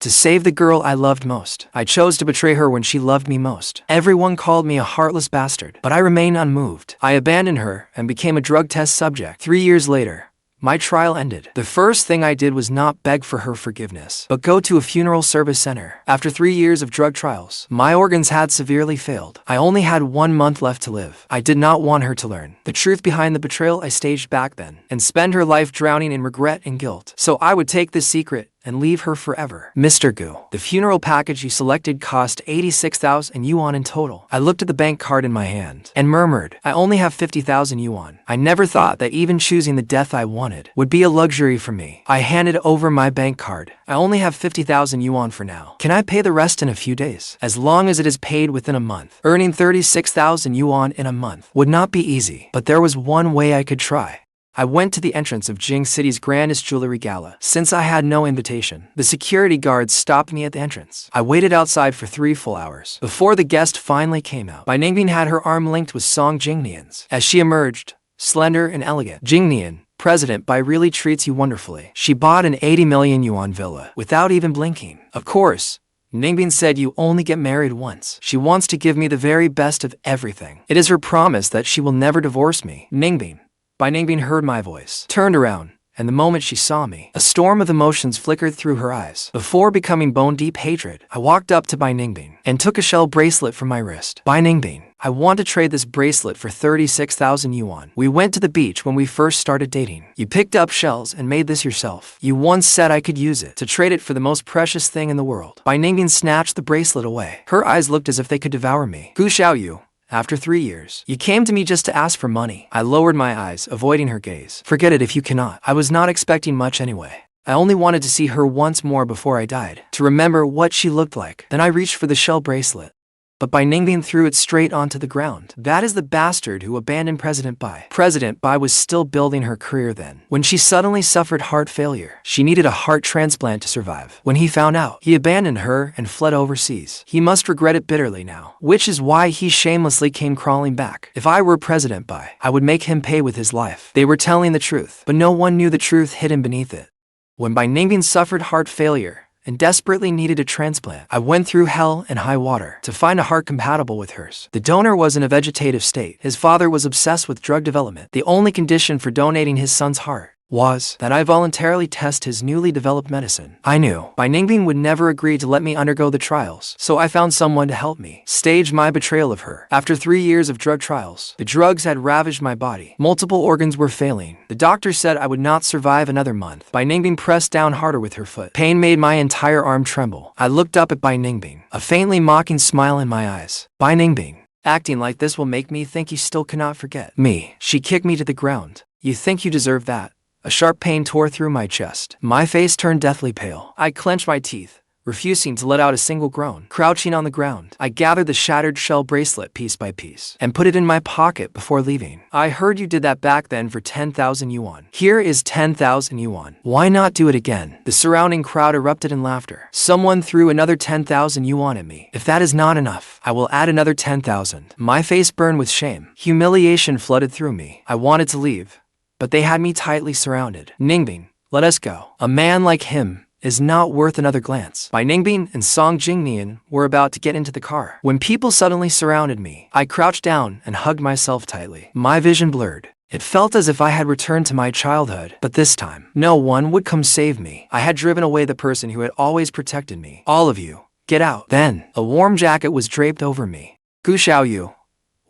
To save the girl I loved most. I chose to betray her when she loved me most. Everyone called me a heartless bastard, but I remained unmoved. I abandoned her and became a drug test subject. 3 years later, my trial ended. The first thing I did was not beg for her forgiveness, but go to a funeral service center. After 3 years of drug trials, my organs had severely failed. I only had 1 month left to live. I did not want her to learn the truth behind the betrayal I staged back then, and spend her life drowning in regret and guilt. So I would take this secret and leave her forever. Mr. Gu, the funeral package you selected cost 86,000 yuan in total. I looked at the bank card in my hand and murmured, I only have 50,000 yuan. I never thought that even choosing the death I wanted would be a luxury for me. I handed over my bank card. I only have 50,000 yuan for now. Can I pay the rest in a few days? As long as it is paid within a month. Earning 36,000 yuan in a month would not be easy, but there was one way I could try. I went to the entrance of Jing City's grandest jewelry gala. Since I had no invitation, the security guards stopped me at the entrance. I waited outside for 3 full hours before the guest finally came out. Bai Ningbing had her arm linked with Song Jingnian's. As she emerged, slender and elegant, Jingnian, President Bai really treats you wonderfully. She bought an 80 million yuan villa without even blinking. Of course, Ningbing said you only get married once. She wants to give me the very best of everything. It is her promise that she will never divorce me. Ningbing. Bai Ningbing heard my voice, turned around, and the moment she saw me, a storm of emotions flickered through her eyes. Before becoming bone-deep hatred, I walked up to Bai Ningbing and took a shell bracelet from my wrist. Bai Ningbing, I want to trade this bracelet for 36,000 yuan. We went to the beach when we first started dating. You picked up shells and made this yourself. You once said I could use it to trade it for the most precious thing in the world. Bai Ningbing snatched the bracelet away. Her eyes looked as if they could devour me. Xiaoyu. After 3 years, you came to me just to ask for money. I lowered my eyes, avoiding her gaze. Forget it if you cannot. I was not expecting much anyway. I only wanted to see her once more before I died, to remember what she looked like. Then I reached for the shell bracelet, but Bai Ningbing threw it straight onto the ground. That is the bastard who abandoned President Bai. President Bai was still building her career then, when she suddenly suffered heart failure. She needed a heart transplant to survive. When he found out, he abandoned her and fled overseas. He must regret it bitterly now, which is why he shamelessly came crawling back. If I were President Bai, I would make him pay with his life. They were telling the truth, but no one knew the truth hidden beneath it. When Bai Ningbing suffered heart failure and desperately needed a transplant, I went through hell and high water to find a heart compatible with hers. The donor was in a vegetative state. His father was obsessed with drug development. The only condition for donating his son's heart was that I voluntarily test his newly developed medicine. I knew Bai Ningbing would never agree to let me undergo the trials, so I found someone to help me stage my betrayal of her. After 3 years of drug trials, the drugs had ravaged my body. Multiple organs were failing. The doctor said I would not survive another month. Bai Ningbing pressed down harder with her foot. Pain made my entire arm tremble. I looked up at Bai Ningbing, a faintly mocking smile in my eyes. Bai Ningbing, acting like this will make me think you still cannot forget me. She kicked me to the ground. You think you deserve that? A sharp pain tore through my chest. My face turned deathly pale. I clenched my teeth, refusing to let out a single groan. Crouching on the ground, I gathered the shattered shell bracelet piece by piece and put it in my pocket before leaving. I heard you did that back then for 10,000 yuan. Here is 10,000 yuan. Why not do it again? The surrounding crowd erupted in laughter. Someone threw another 10,000 yuan at me. If that is not enough, I will add another 10,000. My face burned with shame. Humiliation flooded through me. I wanted to leave, but they had me tightly surrounded. Ningbing, let us go. A man like him is not worth another glance. Bai Ningbing and Song Jingnian were about to get into the car when people suddenly surrounded me. I crouched down and hugged myself tightly. My vision blurred. It felt as if I had returned to my childhood, but this time, no one would come save me. I had driven away the person who had always protected me. All of you, get out. Then, a warm jacket was draped over me. Xiaoyu,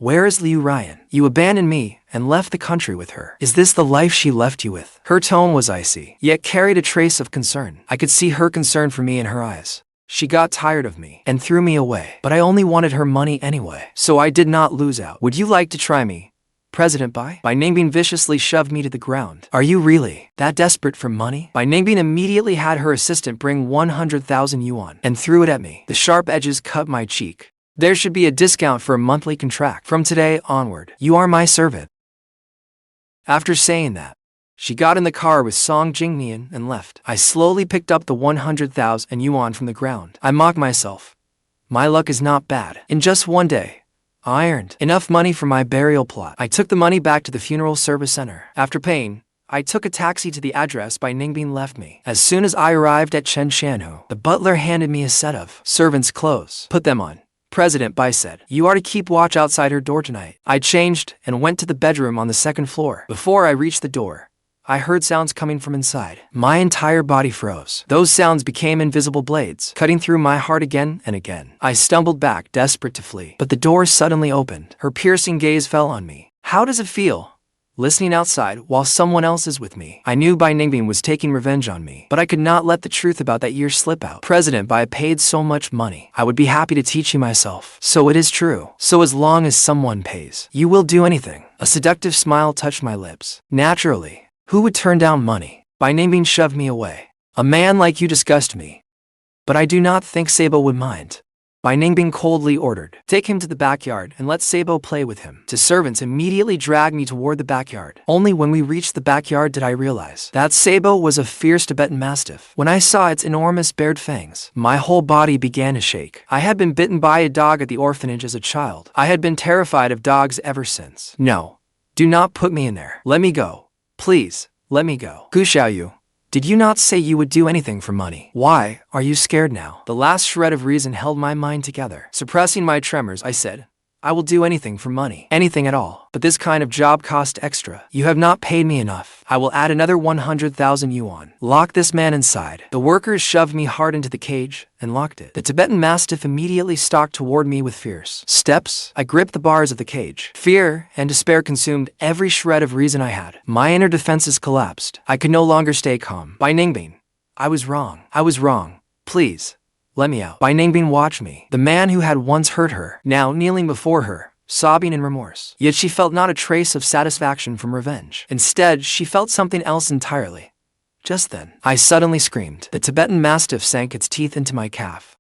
where is Liu Ryan? You abandoned me and left the country with her. Is this the life she left you with? Her tone was icy, yet carried a trace of concern. I could see her concern for me in her eyes. She got tired of me and threw me away, but I only wanted her money anyway, so I did not lose out. Would you like to try me, President Bai? Bai Ningbing viciously shoved me to the ground. Are you really that desperate for money? Bai Ningbing immediately had her assistant bring 100,000 yuan and threw it at me. The sharp edges cut my cheek. There should be a discount for a monthly contract. From today onward, you are my servant. After saying that, she got in the car with Song Jingnian and left. I slowly picked up the 100,000 yuan from the ground. I mocked myself. My luck is not bad. In just 1 day, I earned enough money for my burial plot. I took the money back to the funeral service center. After paying, I took a taxi to the address Bai Ningbing left me. As soon as I arrived at Chen Shanhu, the butler handed me a set of servants' clothes. Put them on. President Bai said, you are to keep watch outside her door tonight. I changed and went to the bedroom on the second floor. Before I reached the door, I heard sounds coming from inside. My entire body froze. Those sounds became invisible blades, cutting through my heart again and again. I stumbled back, desperate to flee. But the door suddenly opened. Her piercing gaze fell on me. How does it feel? Listening outside while someone else is with me. I knew Bai Ningbing was taking revenge on me, but I could not let the truth about that year slip out. President Bai paid so much money. I would be happy to teach you myself. So it is true. So as long as someone pays, you will do anything. A seductive smile touched my lips. Naturally, who would turn down money? Bai Ningbing shoved me away. A man like you disgust me. But I do not think Sabo would mind. Bai Ningbing coldly ordered, take him to the backyard and let Sabo play with him. The servants immediately dragged me toward the backyard. Only when we reached the backyard did I realize that Sabo was a fierce Tibetan Mastiff. When I saw its enormous bared fangs, my whole body began to shake. I had been bitten by a dog at the orphanage as a child. I had been terrified of dogs ever since. No, do not put me in there. Let me go. Please, let me go. Xiaoyu, did you not say you would do anything for money? Why are you scared now? The last shred of reason held my mind together. Suppressing my tremors, I said, I will do anything for money. Anything at all. But this kind of job cost extra. You have not paid me enough. I will add another 100,000 yuan. Lock this man inside. The workers shoved me hard into the cage and locked it. The Tibetan Mastiff immediately stalked toward me with fierce steps. I gripped the bars of the cage. Fear and despair consumed every shred of reason I had. My inner defenses collapsed. I could no longer stay calm. Bai Ningbing, I was wrong. I was wrong. Please. Let me out. Bai Ningbing watched me, the man who had once hurt her, now kneeling before her, sobbing in remorse. Yet she felt not a trace of satisfaction from revenge. Instead, she felt something else entirely. Just then, I suddenly screamed. The Tibetan Mastiff sank its teeth into my calf.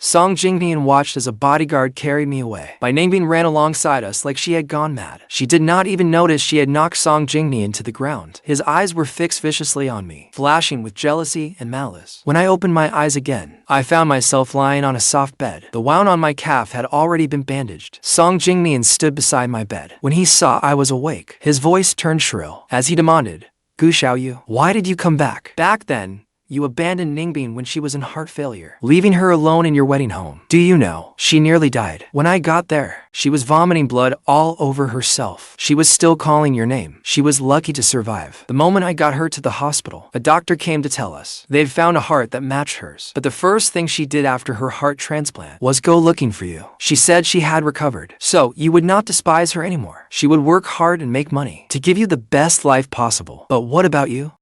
Jingnian watched as a bodyguard carried me away. Bai Ningbing ran alongside us like she had gone mad. She did not even notice she had knocked Jingnian to the ground. His eyes were fixed viciously on me, flashing with jealousy and malice. When I opened my eyes again, I found myself lying on a soft bed. The wound on my calf had already been bandaged. Jingnian stood beside my bed. When he saw I was awake, his voice turned shrill as he demanded, Xiaoyu, why did you come back? Back then, you abandoned Ningbing when she was in heart failure, leaving her alone in your wedding home. Do you know, she nearly died. When I got there, she was vomiting blood all over herself. She was still calling your name. She was lucky to survive. The moment I got her to the hospital, a doctor came to tell us they'd found a heart that matched hers. But the first thing she did after her heart transplant was go looking for you. She said she had recovered, so you would not despise her anymore. She would work hard and make money to give you the best life possible. But what about you?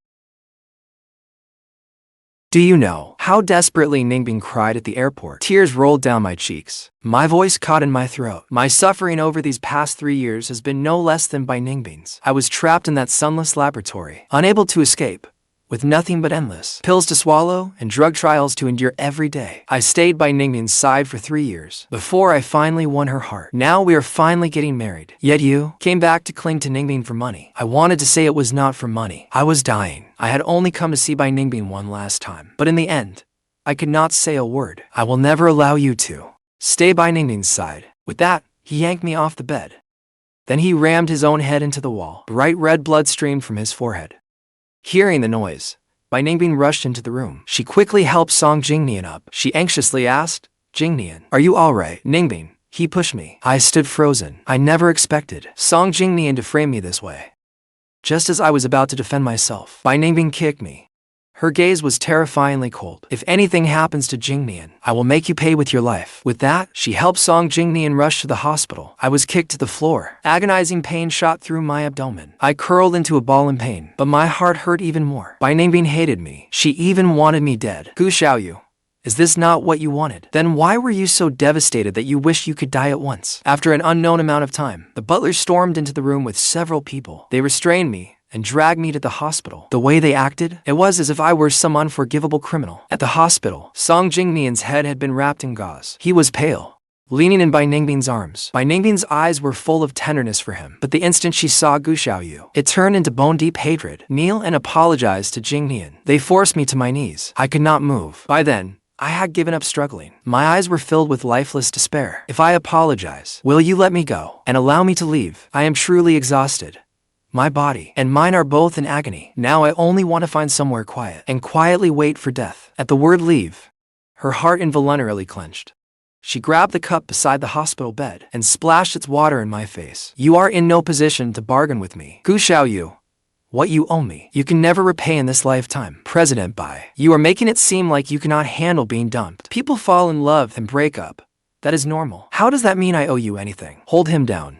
Do you know how desperately Ningbing cried at the airport? Tears rolled down my cheeks. My voice caught in my throat. My suffering over these past 3 years has been no less than Bai Ningbing's. I was trapped in that sunless laboratory, unable to escape, with nothing but endless pills to swallow and drug trials to endure every day. I stayed by Ningbing's side for 3 years, before I finally won her heart. Now we are finally getting married. Yet you came back to cling to Ningbing for money. I wanted to say it was not for money. I was dying. I had only come to see Bai Ningbing one last time. But in the end, I could not say a word. I will never allow you to stay by Ningbing's side. With that, he yanked me off the bed. Then he rammed his own head into the wall. Bright red blood streamed from his forehead. Hearing the noise, Bai Ningbing rushed into the room. She quickly helped Jingnian up. She anxiously asked, Jingnian, are you all right? Ningbing, he pushed me. I stood frozen. I never expected Jingnian to frame me this way. Just as I was about to defend myself, Bai Ningbing kicked me. Her gaze was terrifyingly cold. If anything happens to Jingnian, I will make you pay with your life. With that, she helped Jingnian rush to the hospital. I was kicked to the floor. Agonizing pain shot through my abdomen. I curled into a ball in pain, but my heart hurt even more. Bai Ningbing hated me. She even wanted me dead. Xiaoyu, is this not what you wanted? Then why were you so devastated that you wished you could die at once? After an unknown amount of time, the butler stormed into the room with several people. They restrained me and dragged me to the hospital. The way they acted, it was as if I were some unforgivable criminal. At the hospital, Jingnian's head had been wrapped in gauze. He was pale, leaning in Bai Ningbing's arms. Bai Ningbing's eyes were full of tenderness for him, but the instant she saw Xiaoyu, it turned into bone-deep hatred. Kneel and apologize to Jingnian. They forced me to my knees. I could not move. By then, I had given up struggling. My eyes were filled with lifeless despair. If I apologize, will you let me go and allow me to leave? I am truly exhausted. My body and mine are both in agony. Now I only want to find somewhere quiet and quietly wait for death. At the word leave, her heart involuntarily clenched. She grabbed the cup beside the hospital bed and splashed its water in my face. You are in no position to bargain with me. Xiaoyu, what you owe me, you can never repay in this lifetime. President Bai, you are making it seem like you cannot handle being dumped. People fall in love and break up. That is normal. How does that mean I owe you anything? Hold him down.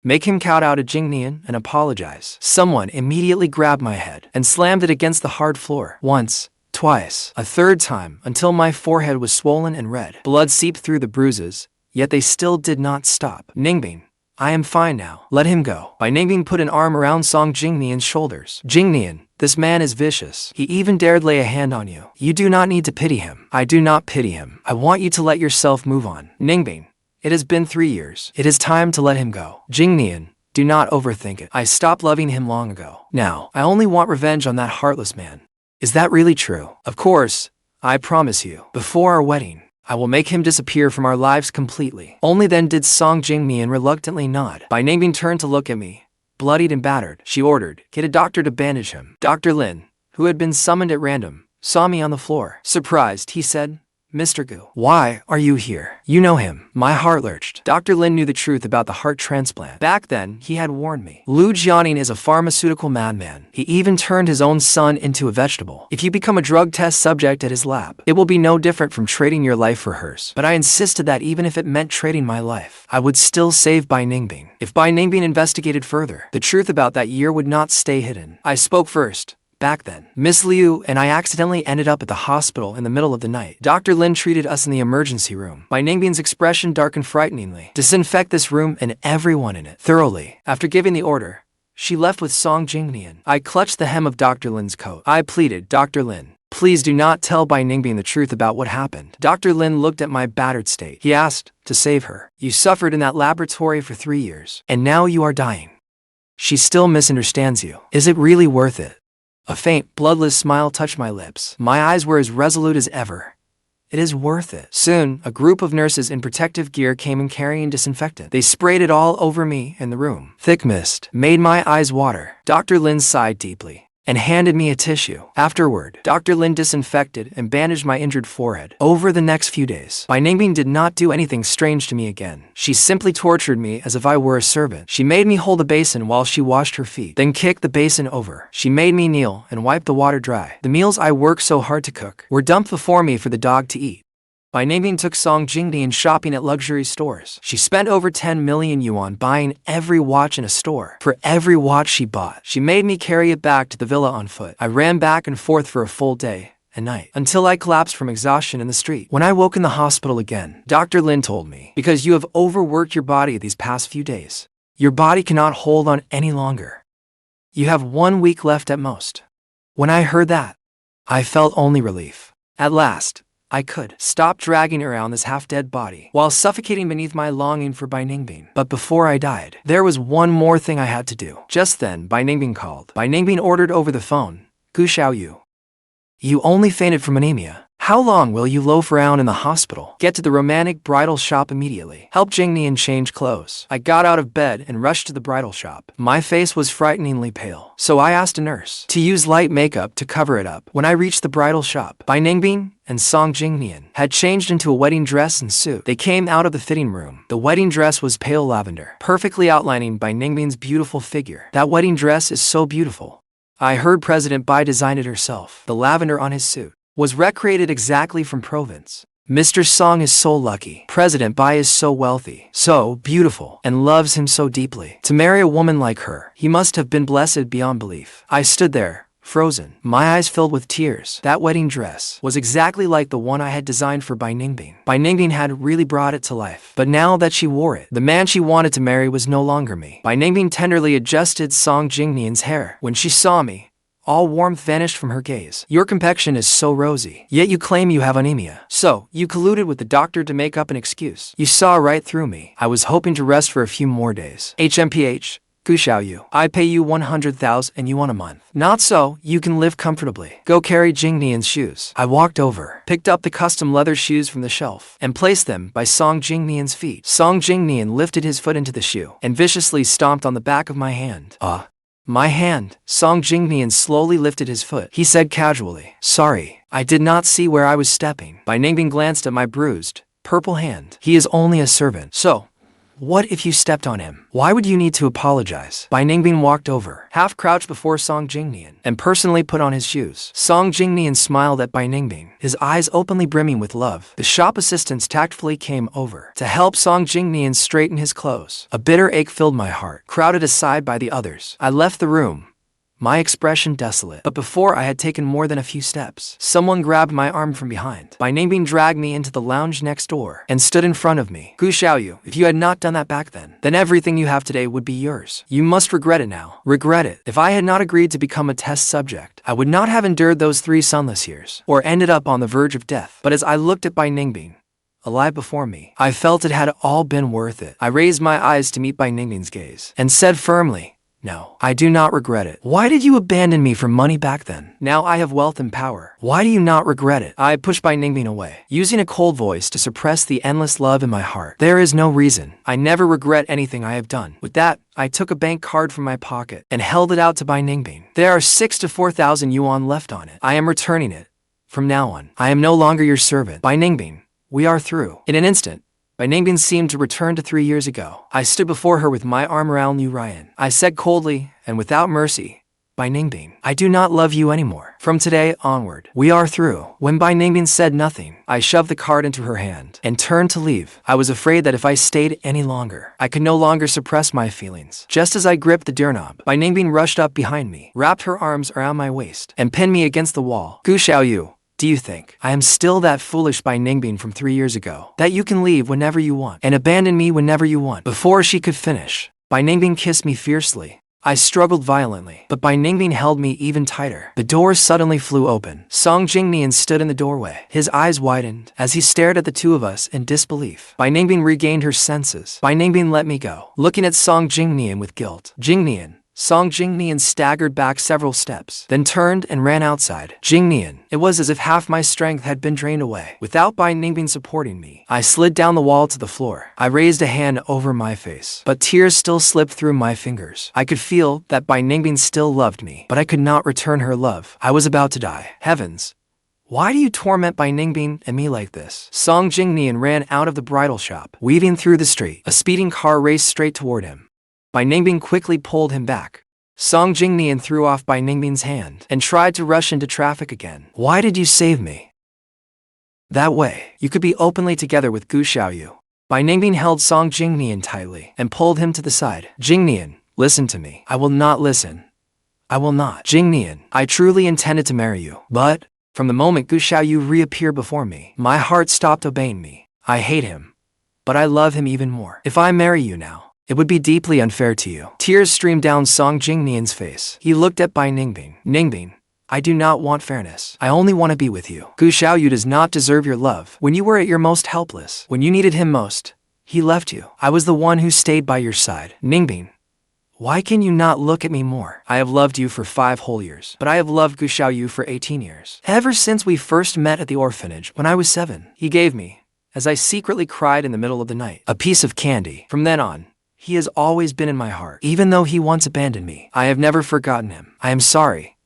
Make him kowtow to Jingnian and apologize. Someone immediately grabbed my head and slammed it against the hard floor. Once, twice, a third time, until my forehead was swollen and red. Blood seeped through the bruises, yet they still did not stop. Ningbing, I am fine now. Let him go. Bai Ningbing put an arm around Song Jingnian's shoulders. Jingnian, this man is vicious. He even dared lay a hand on you. You do not need to pity him. I do not pity him. I want you to let yourself move on. Ningbing, it has been 3 years. It is time to let him go. Jingnian, do not overthink it. I stopped loving him long ago. Now, I only want revenge on that heartless man. Is that really true? Of course, I promise you. Before our wedding, I will make him disappear from our lives completely. Only then did Song Jingnian reluctantly nod. Bai Ningbing turned to look at me, bloodied and battered. She ordered, get a doctor to bandage him. Dr. Lin, who had been summoned at random, saw me on the floor. Surprised, he said, Mr. Gu, why are you here? You know him. My heart lurched. Dr. Lin knew the truth about the heart transplant. Back then, he had warned me. Lu Jianing is a pharmaceutical madman. He even turned his own son into a vegetable. If you become a drug test subject at his lab, it will be no different from trading your life for hers. But I insisted that even if it meant trading my life, I would still save Bai Ningbing. If Bai Ningbing investigated further, the truth about that year would not stay hidden. I spoke first. Back then, Miss Liu and I accidentally ended up at the hospital in the middle of the night. Dr. Lin treated us in the emergency room. Bai Ningbing's expression darkened frighteningly. Disinfect this room and everyone in it thoroughly. After giving the order, she left with Song Jingnian. I clutched the hem of Dr. Lin's coat. I pleaded, Dr. Lin, please do not tell Bai Ningbing the truth about what happened. Dr. Lin looked at my battered state. He asked, to save her. You suffered in that laboratory for 3 years, and now you are dying. She still misunderstands you. Is it really worth it? A faint, bloodless smile touched my lips. My eyes were as resolute as ever. It is worth it. Soon, a group of nurses in protective gear came in carrying disinfectant. They sprayed it all over me and the room. Thick mist made my eyes water. Dr. Lin sighed deeply and handed me a tissue. Afterward, Dr. Lin disinfected and bandaged my injured forehead. Over the next few days, Bai Ningbing did not do anything strange to me again. She simply tortured me as if I were a servant. She made me hold a basin while she washed her feet, then kicked the basin over. She made me kneel and wipe the water dry. The meals I worked so hard to cook were dumped before me for the dog to eat. Bai Ningbing took Song Jingnian shopping at luxury stores. She spent over 10 million yuan buying every watch in a store. For every watch she bought, she made me carry it back to the villa on foot. I ran back and forth for a full day and night until I collapsed from exhaustion in the street. When I woke in the hospital again, Dr. Lin told me, because you have overworked your body these past few days, your body cannot hold on any longer. You have 1 week left at most. When I heard that, I felt only relief. At last, I could stop dragging around this half-dead body while suffocating beneath my longing for Bai Ningbing. But before I died, there was one more thing I had to do. Just then, Bai Ningbing called. Bai Ningbing ordered over the phone, Xiaoyu, you only fainted from anemia. How long will you loaf around in the hospital? Get to the romantic bridal shop immediately. Help Jingnian change clothes. I got out of bed and rushed to the bridal shop. My face was frighteningly pale, so I asked a nurse to use light makeup to cover it up. When I reached the bridal shop, Bai Ningbing and Song Jingnian had changed into a wedding dress and suit. They came out of the fitting room. The wedding dress was pale lavender, perfectly outlining Bai Ningbing's beautiful figure. That wedding dress is so beautiful. I heard President Bai designed it herself. The lavender on his suit was recreated exactly from Provence. Mr. Song is so lucky. President Bai is so wealthy, so beautiful, and loves him so deeply. To marry a woman like her, he must have been blessed beyond belief. I stood there, frozen, my eyes filled with tears. That wedding dress was exactly like the one I had designed for Bai Ningbing. Bai Ningbing had really brought it to life. But now that she wore it, the man she wanted to marry was no longer me. Bai Ningbing tenderly adjusted Song Jingnian's hair. When she saw me, all warmth vanished from her gaze. Your complexion is so rosy, yet you claim you have anemia. So, you colluded with the doctor to make up an excuse. You saw right through me. I was hoping to rest for a few more days. HMPH, Xiaoyu, I pay you 100,000 yuan a month. Not so, you can live comfortably. Go carry Jingnian's shoes. I walked over, picked up the custom leather shoes from the shelf, and placed them by Song Jingnian's feet. Song Jingnian lifted his foot into the shoe, and viciously stomped on the back of my hand. My hand. Song Jingnian slowly lifted his foot. He said casually, "Sorry, I did not see where I was stepping." Bai Ningbing glanced at my bruised, purple hand. "He is only a servant. So, what if you stepped on him? Why would you need to apologize?" Bai Ningbing walked over, half crouched before Song Jingnian, and personally put on his shoes. Song Jingnian smiled at Bai Ningbing, his eyes openly brimming with love. The shop assistants tactfully came over to help Song Jingnian straighten his clothes. A bitter ache filled my heart, crowded aside by the others. I left the room, my expression desolate. But before I had taken more than a few steps, someone grabbed my arm from behind. Bai Ningbing dragged me into the lounge next door and stood in front of me. "Xiaoyu, if you had not done that back then everything you have today would be yours. You must regret it now. Regret it. If I had not agreed to become a test subject, I would not have endured those 3 sunless years, or ended up on the verge of death." But as I looked at Bai Ningbing, alive before me, I felt it had all been worth it. I raised my eyes to meet Bai Ningbing's gaze and said firmly, "No, I do not regret it. Why did you abandon me for money back then? Now I have wealth and power. Why do you not regret it?" I pushed Bai Ningbing away, using a cold voice to suppress the endless love in my heart. "There is no reason. I never regret anything I have done." With that, I took a bank card from my pocket and held it out to Bai Ningbing. "There are 6 to 4,000 yuan left on it. I am returning it. From now on, I am no longer your servant. Bai Ningbing, we are through." In an instant, Bai Ningbing seemed to return to 3 years ago. I stood before her with my arm around Liu Ryan. I said coldly and without mercy, "Bai Ningbing, I do not love you anymore. From today onward, we are through." When Bai Ningbing said nothing, I shoved the card into her hand and turned to leave. I was afraid that if I stayed any longer, I could no longer suppress my feelings. Just as I gripped the doorknob, Bai Ningbing rushed up behind me, wrapped her arms around my waist, and pinned me against the wall. "Xiaoyu, do you think I am still that foolish Bai Ningbing from 3 years ago, that you can leave whenever you want and abandon me whenever you want?" Before she could finish, Bai Ningbing kissed me fiercely. I struggled violently, but Bai Ningbing held me even tighter. The door suddenly flew open. Song Jingnian stood in the doorway. His eyes widened as he stared at the two of us in disbelief. Bai Ningbing regained her senses. Bai Ningbing let me go, looking at Song Jingnian with guilt. "Jingnian." Song Jingnian staggered back several steps, then turned and ran outside. "Jingnian." It was as if half my strength had been drained away. Without Bai Ningbing supporting me, I slid down the wall to the floor. I raised a hand over my face, but tears still slipped through my fingers. I could feel that Bai Ningbing still loved me, but I could not return her love. I was about to die. Heavens! Why do you torment Bai Ningbing and me like this? Song Jingnian ran out of the bridal shop, weaving through the street. A speeding car raced straight toward him. Bai Ningbing quickly pulled him back. Song Jingnian threw off Bai Ningbing's hand and tried to rush into traffic again. "Why did you save me? That way, you could be openly together with Xiaoyu." Bai Ningbing held Song Jingnian tightly and pulled him to the side. "Jingnian, listen to me." "I will not listen. I will not." "Jingnian, I truly intended to marry you. But, from the moment Xiaoyu reappeared before me, my heart stopped obeying me. I hate him, but I love him even more. If I marry you now, it would be deeply unfair to you." Tears streamed down Song Jingnian's face. He looked at Bai Ningbing. "Ningbing, I do not want fairness. I only want to be with you. Xiaoyu does not deserve your love. When you were at your most helpless, when you needed him most, he left you. I was the one who stayed by your side. Ningbing, why can you not look at me more? I have loved you for 5 whole years, but I have loved Xiaoyu for 18 years. Ever since we first met at the orphanage when I was 7, he gave me, as I secretly cried in the middle of the night, a piece of candy. From then on, he has always been in my heart, even though he once abandoned me. I have never forgotten him. I am sorry.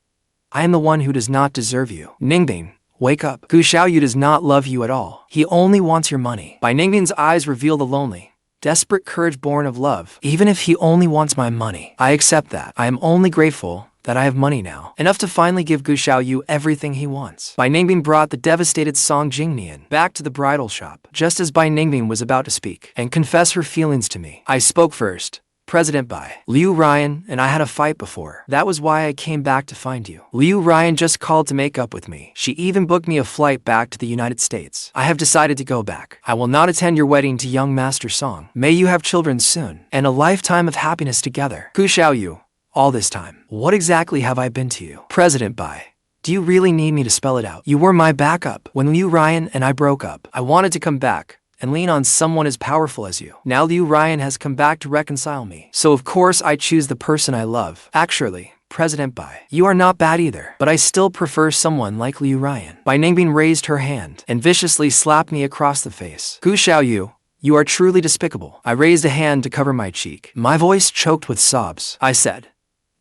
I am the one who does not deserve you. Ningbing, wake up. Xiaoyu does not love you at all. He only wants your money." Bai Ningbing's eyes reveal the lonely, desperate courage born of love. "Even if he only wants my money, I accept that. I am only grateful that I have money now, enough to finally give Xiaoyu everything he wants." Bai Ningbing brought the devastated Song Jingnian back to the bridal shop, just as Bai Ningbing was about to speak and confess her feelings to me. I spoke first. "President Bai, Liu Ryan and I had a fight before. That was why I came back to find you. Liu Ryan just called to make up with me. She even booked me a flight back to the United States. I have decided to go back. I will not attend your wedding to young Master Song. May you have children soon, and a lifetime of happiness together. Xiaoyu, all this time, what exactly have I been to you?" President Bai, do you really need me to spell it out? You were my backup. When Liu Ryan and I broke up, I wanted to come back and lean on someone as powerful as you. Now Liu Ryan has come back to reconcile me, so of course I choose the person I love. Actually, President Bai, you are not bad either, but I still prefer someone like Liu Ryan. Bai Ningbing raised her hand and viciously slapped me across the face. "Xiaoyu, you are truly despicable." I raised a hand to cover my cheek. My voice choked with sobs. I said,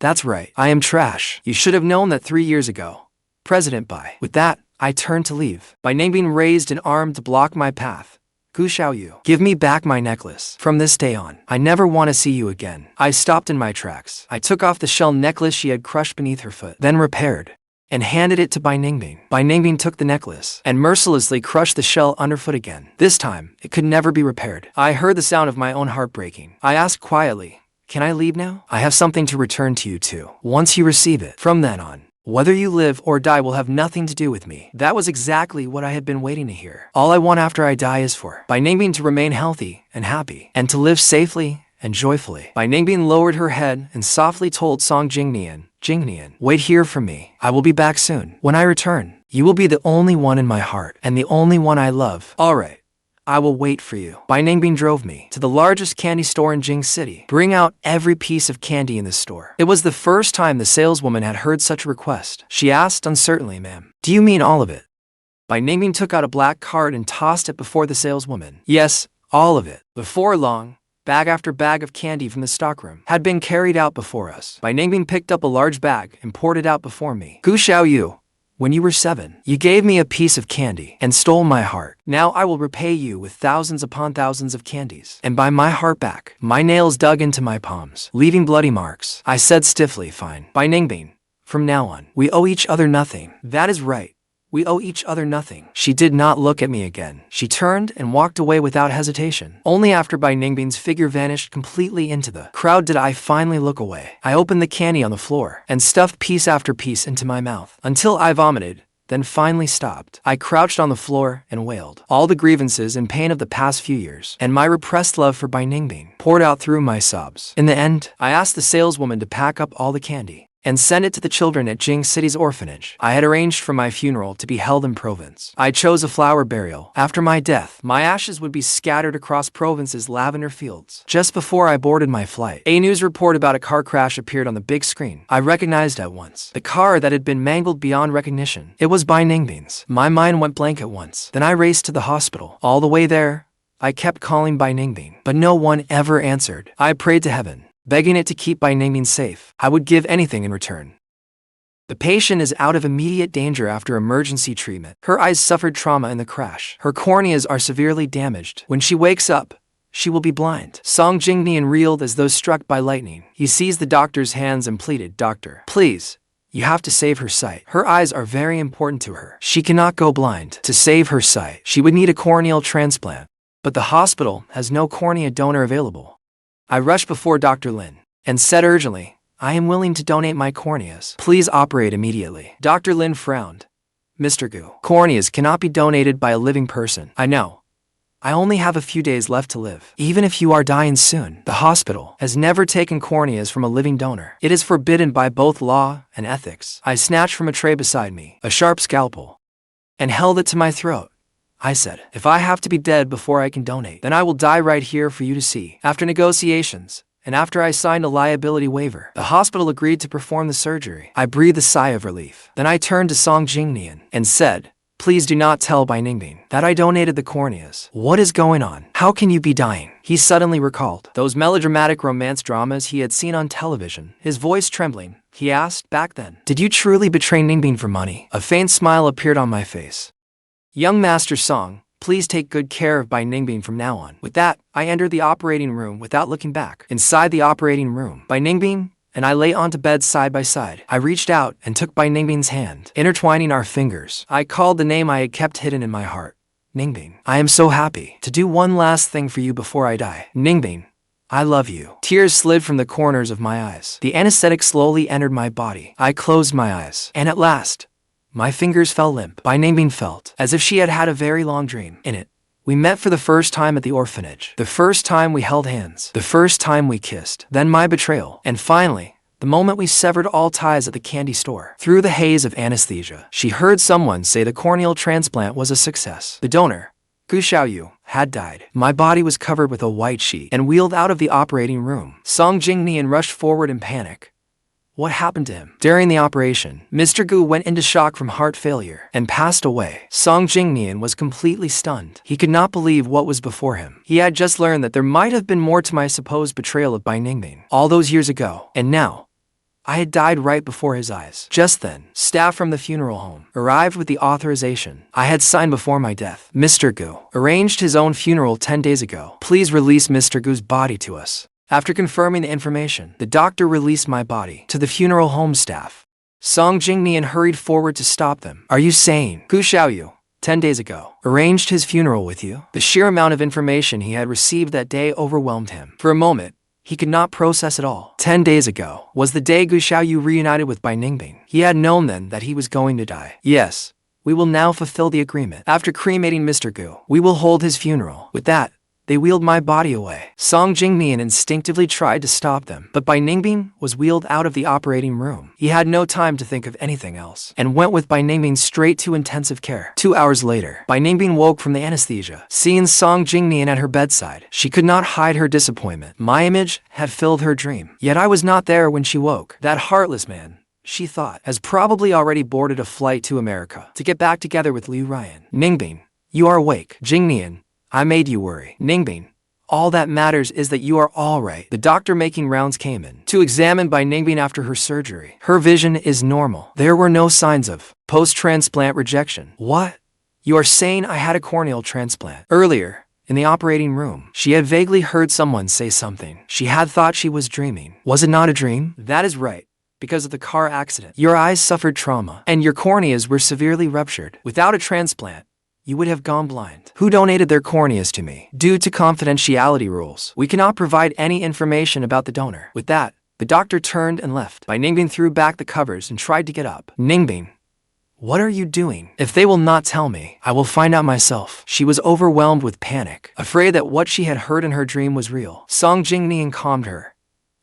That's right. I am trash. You should have known that 3 years ago. President Bai. With that, I turned to leave. Bai Ningbing raised an arm to block my path. Xiaoyu, give me back my necklace. From this day on, I never want to see you again. I stopped in my tracks. I took off the shell necklace she had crushed beneath her foot, then repaired, and handed it to Bai Ningbing. Bai Ningbing took the necklace and mercilessly crushed the shell underfoot again. This time, it could never be repaired. I heard the sound of my own heart breaking. I asked quietly, can I leave now? I have something to return to you too. Once you receive it, from then on, whether you live or die will have nothing to do with me. That was exactly what I had been waiting to hear. All I want after I die is for Bai Ningbing to remain healthy and happy, and to live safely and joyfully. Bai Ningbing lowered her head and softly told Song Jingnian, Jingnian, wait here for me. I will be back soon. When I return, you will be the only one in my heart and the only one I love. All right. I will wait for you. Bai Ningbing drove me to the largest candy store in Jing City. Bring out every piece of candy in the store. It was the first time the saleswoman had heard such a request. She asked uncertainly, ma'am, do you mean all of it? Bai Ningbing took out a black card and tossed it before the saleswoman. Yes, all of it. Before long, bag after bag of candy from the stockroom had been carried out before us. Bai Ningbing picked up a large bag and poured it out before me. Xiaoyu, when you were 7, you gave me a piece of candy and stole my heart. Now I will repay you with thousands upon thousands of candies and buy my heart back. My nails dug into my palms, leaving bloody marks. I said stiffly, fine. Bai Ningbing, from now on, we owe each other nothing. That is right. We owe each other nothing. She did not look at me again. She turned and walked away without hesitation. Only after Bai Ningbing's figure vanished completely into the crowd did I finally look away. I opened the candy on the floor and stuffed piece after piece into my mouth until I vomited, then finally stopped. I crouched on the floor and wailed. All the grievances and pain of the past few years and my repressed love for Bai Ningbing poured out through my sobs. In the end, I asked the saleswoman to pack up all the candy and send it to the children at Jing City's orphanage. I had arranged for my funeral to be held in Provence. I chose a flower burial. After my death, my ashes would be scattered across Provence's lavender fields. Just before I boarded my flight, a news report about a car crash appeared on the big screen. I recognized at once the car that had been mangled beyond recognition. It was Bai Ningbing's. My mind went blank at once. Then I raced to the hospital. All the way there, I kept calling Bai Ningbing, but no one ever answered. I prayed to heaven, begging it to keep Bai Ningbing safe. I would give anything in return. The patient is out of immediate danger after emergency treatment. Her eyes suffered trauma in the crash. Her corneas are severely damaged. When she wakes up, she will be blind. Song Jingnian reeled as though struck by lightning. He seized the doctor's hands and pleaded, Doctor, please, you have to save her sight. Her eyes are very important to her. She cannot go blind. To save her sight, she would need a corneal transplant. But the hospital has no cornea donor available. I rushed before Dr. Lin and said urgently, I am willing to donate my corneas. Please operate immediately. Dr. Lin frowned. Mr. Gu, corneas cannot be donated by a living person. I know. I only have a few days left to live. Even if you are dying soon, the hospital has never taken corneas from a living donor. It is forbidden by both law and ethics. I snatched from a tray beside me a sharp scalpel and held it to my throat. I said, if I have to be dead before I can donate, then I will die right here for you to see. After negotiations, and after I signed a liability waiver, the hospital agreed to perform the surgery. I breathed a sigh of relief. Then I turned to Song Jingnian and said, please do not tell Bai Ningbing that I donated the corneas. What is going on? How can you be dying? He suddenly recalled those melodramatic romance dramas he had seen on television. His voice trembling, he asked, back then, did you truly betray Ningbing for money? A faint smile appeared on my face. Young Master Song, please take good care of Bai Ningbing from now on. With that, I entered the operating room without looking back. Inside the operating room, Bai Ningbing and I lay onto bed side by side. I reached out and took Bai Ningbing's hand, intertwining our fingers. I called the name I had kept hidden in my heart. Ningbing, I am so happy to do one last thing for you before I die. Ningbing, I love you. Tears slid from the corners of my eyes. The anesthetic slowly entered my body. I closed my eyes, and at last, my fingers fell limp. Bai Ningbing felt as if she had had a very long dream. In it, we met for the first time at the orphanage. The first time we held hands. The first time we kissed. Then my betrayal. And finally, the moment we severed all ties at the candy store. Through the haze of anesthesia, she heard someone say the corneal transplant was a success. The donor, Xiaoyu, had died. My body was covered with a white sheet and wheeled out of the operating room. Song Jingnian rushed forward in panic. What happened to him? During the operation, Mr. Gu went into shock from heart failure and passed away. Song Jingnian was completely stunned. He could not believe what was before him. He had just learned that there might have been more to my supposed betrayal of Bai Ningbing all those years ago. And now, I had died right before his eyes. Just then, staff from the funeral home arrived with the authorization I had signed before my death. Mr. Gu arranged his own funeral 10 days ago. Please release Mr. Gu's body to us. After confirming the information, the doctor released my body to the funeral home staff. Song Jingnian hurried forward to stop them. Are you saying Gu Xiaoyu, 10 days ago, arranged his funeral with you? The sheer amount of information he had received that day overwhelmed him. For a moment, he could not process it all. 10 days ago was the day Gu Xiaoyu reunited with Bai Ningbing. He had known then that he was going to die. Yes, we will now fulfill the agreement. After cremating Mr. Gu, we will hold his funeral. With that, they wheeled my body away. Song Jingnian instinctively tried to stop them, but Bai Ningbing was wheeled out of the operating room. He had no time to think of anything else, and went with Bai Ningbing straight to intensive care. 2 hours later, Bai Ningbing woke from the anesthesia. Seeing Song Jingnian at her bedside, she could not hide her disappointment. My image had filled her dream, yet I was not there when she woke. That heartless man, she thought, has probably already boarded a flight to America to get back together with Liu Ryan. Ningbing, you are awake. Jingnian, I made you worry. Ningbing, all that matters is that you are all right. The doctor making rounds came in to examine Bai Ningbing after her surgery. Her vision is normal. There were no signs of post-transplant rejection. What? You are saying I had a corneal transplant? Earlier, in the operating room, she had vaguely heard someone say something. She had thought she was dreaming. Was it not a dream? That is right. Because of the car accident, your eyes suffered trauma, and your corneas were severely ruptured. Without a transplant, you would have gone blind. Who donated their corneas to me? Due to confidentiality rules, we cannot provide any information about the donor. With that, the doctor turned and left. Bai Ningbing threw back the covers and tried to get up. Ningbing, what are you doing? If they will not tell me, I will find out myself. She was overwhelmed with panic, afraid that what she had heard in her dream was real. Song Jingnian calmed her.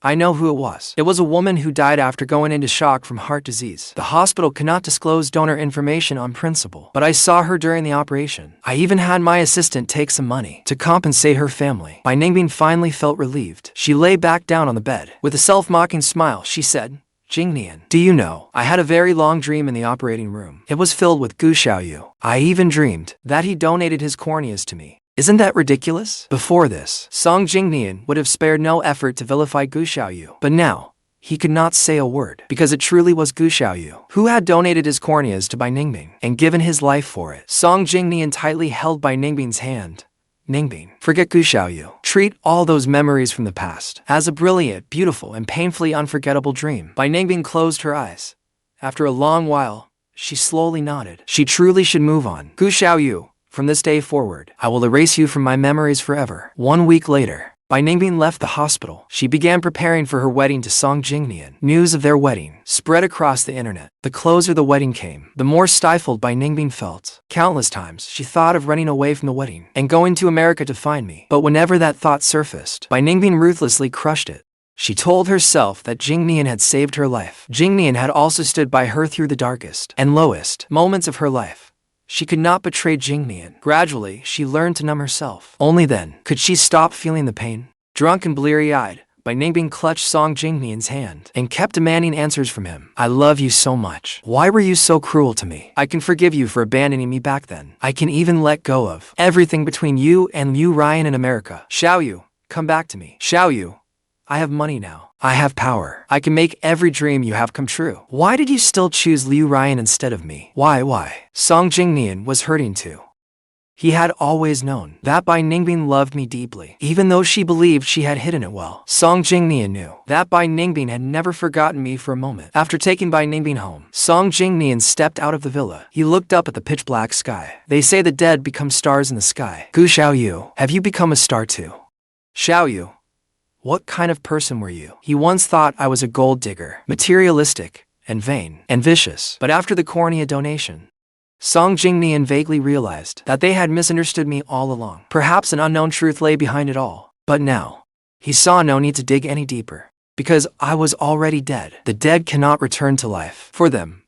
I know who it was. It was a woman who died after going into shock from heart disease. The hospital cannot disclose donor information on principle, but I saw her during the operation. I even had my assistant take some money to compensate her family. Bai Ningbing finally felt relieved. She lay back down on the bed. With a self-mocking smile, she said, Jingnian, do you know, I had a very long dream in the operating room. It was filled with Gu Xiaoyu. I even dreamed that he donated his corneas to me. Isn't that ridiculous? Before this, Song Jingnian would have spared no effort to vilify Gu Xiaoyu. But now, he could not say a word, because it truly was Gu Xiaoyu who had donated his corneas to Bai Ningbing and given his life for it. Song Jingnian tightly held Bai Ningbing's hand. Ningbing, forget Gu Xiaoyu. Treat all those memories from the past as a brilliant, beautiful, and painfully unforgettable dream. Bai Ningbing closed her eyes. After a long while, she slowly nodded. She truly should move on. Gu Xiaoyu, from this day forward, I will erase you from my memories forever. 1 week later, Bai Ningbing left the hospital. She began preparing for her wedding to Song Jingnian. News of their wedding spread across the internet. The closer the wedding came, the more stifled Bai Ningbing felt. Countless times, she thought of running away from the wedding and going to America to find me. But whenever that thought surfaced, Bai Ningbing ruthlessly crushed it. She told herself that Jingnian had saved her life. Jingnian had also stood by her through the darkest and lowest moments of her life. She could not betray Jingnian. Gradually, she learned to numb herself. Only then could she stop feeling the pain. Drunk and bleary-eyed, Bai Ningbing clutched Song Jingnian's hand and kept demanding answers from him. I love you so much. Why were you so cruel to me? I can forgive you for abandoning me back then. I can even let go of everything between you and Liu Ryan in America. Xiaoyu, come back to me. Xiaoyu, I have money now. I have power. I can make every dream you have come true. Why did you still choose Liu Ryan instead of me? Why? Song Jingnian was hurting too. He had always known that Bai Ningbing loved me deeply, even though she believed she had hidden it well. Song Jingnian knew that Bai Ningbing had never forgotten me for a moment. After taking Bai Ningbing home, Song Jingnian stepped out of the villa. He looked up at the pitch-black sky. They say the dead become stars in the sky. Gu Xiaoyu, have you become a star too? Xiaoyu, what kind of person were you? He once thought I was a gold digger, materialistic, and vain, and vicious. But after the cornea donation, Song Jingnian vaguely realized that they had misunderstood me all along. Perhaps an unknown truth lay behind it all. But now, he saw no need to dig any deeper, because I was already dead. The dead cannot return to life. For them,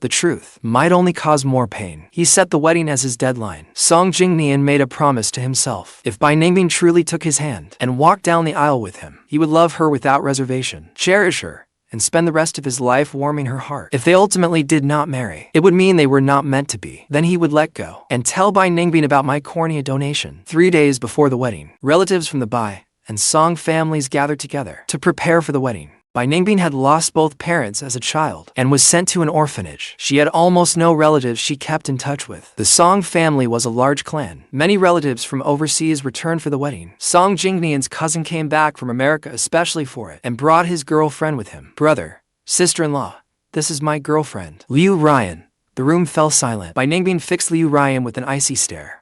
the truth might only cause more pain. He set the wedding as his deadline. Song Jingnian made a promise to himself. If Bai Ningbing truly took his hand and walked down the aisle with him, he would love her without reservation, cherish her, and spend the rest of his life warming her heart. If they ultimately did not marry, it would mean they were not meant to be. Then he would let go and tell Bai Ningbing about my cornea donation. 3 days before the wedding, relatives from the Bai and Song families gathered together to prepare for the wedding. Bai Ningbing had lost both parents as a child and was sent to an orphanage. She had almost no relatives she kept in touch with. The Song family was a large clan. Many relatives from overseas returned for the wedding. Song Jingnian's cousin came back from America especially for it and brought his girlfriend with him. Brother, sister-in-law, this is my girlfriend. Liu Ryan. The room fell silent. Bai Ningbing fixed Liu Ryan with an icy stare.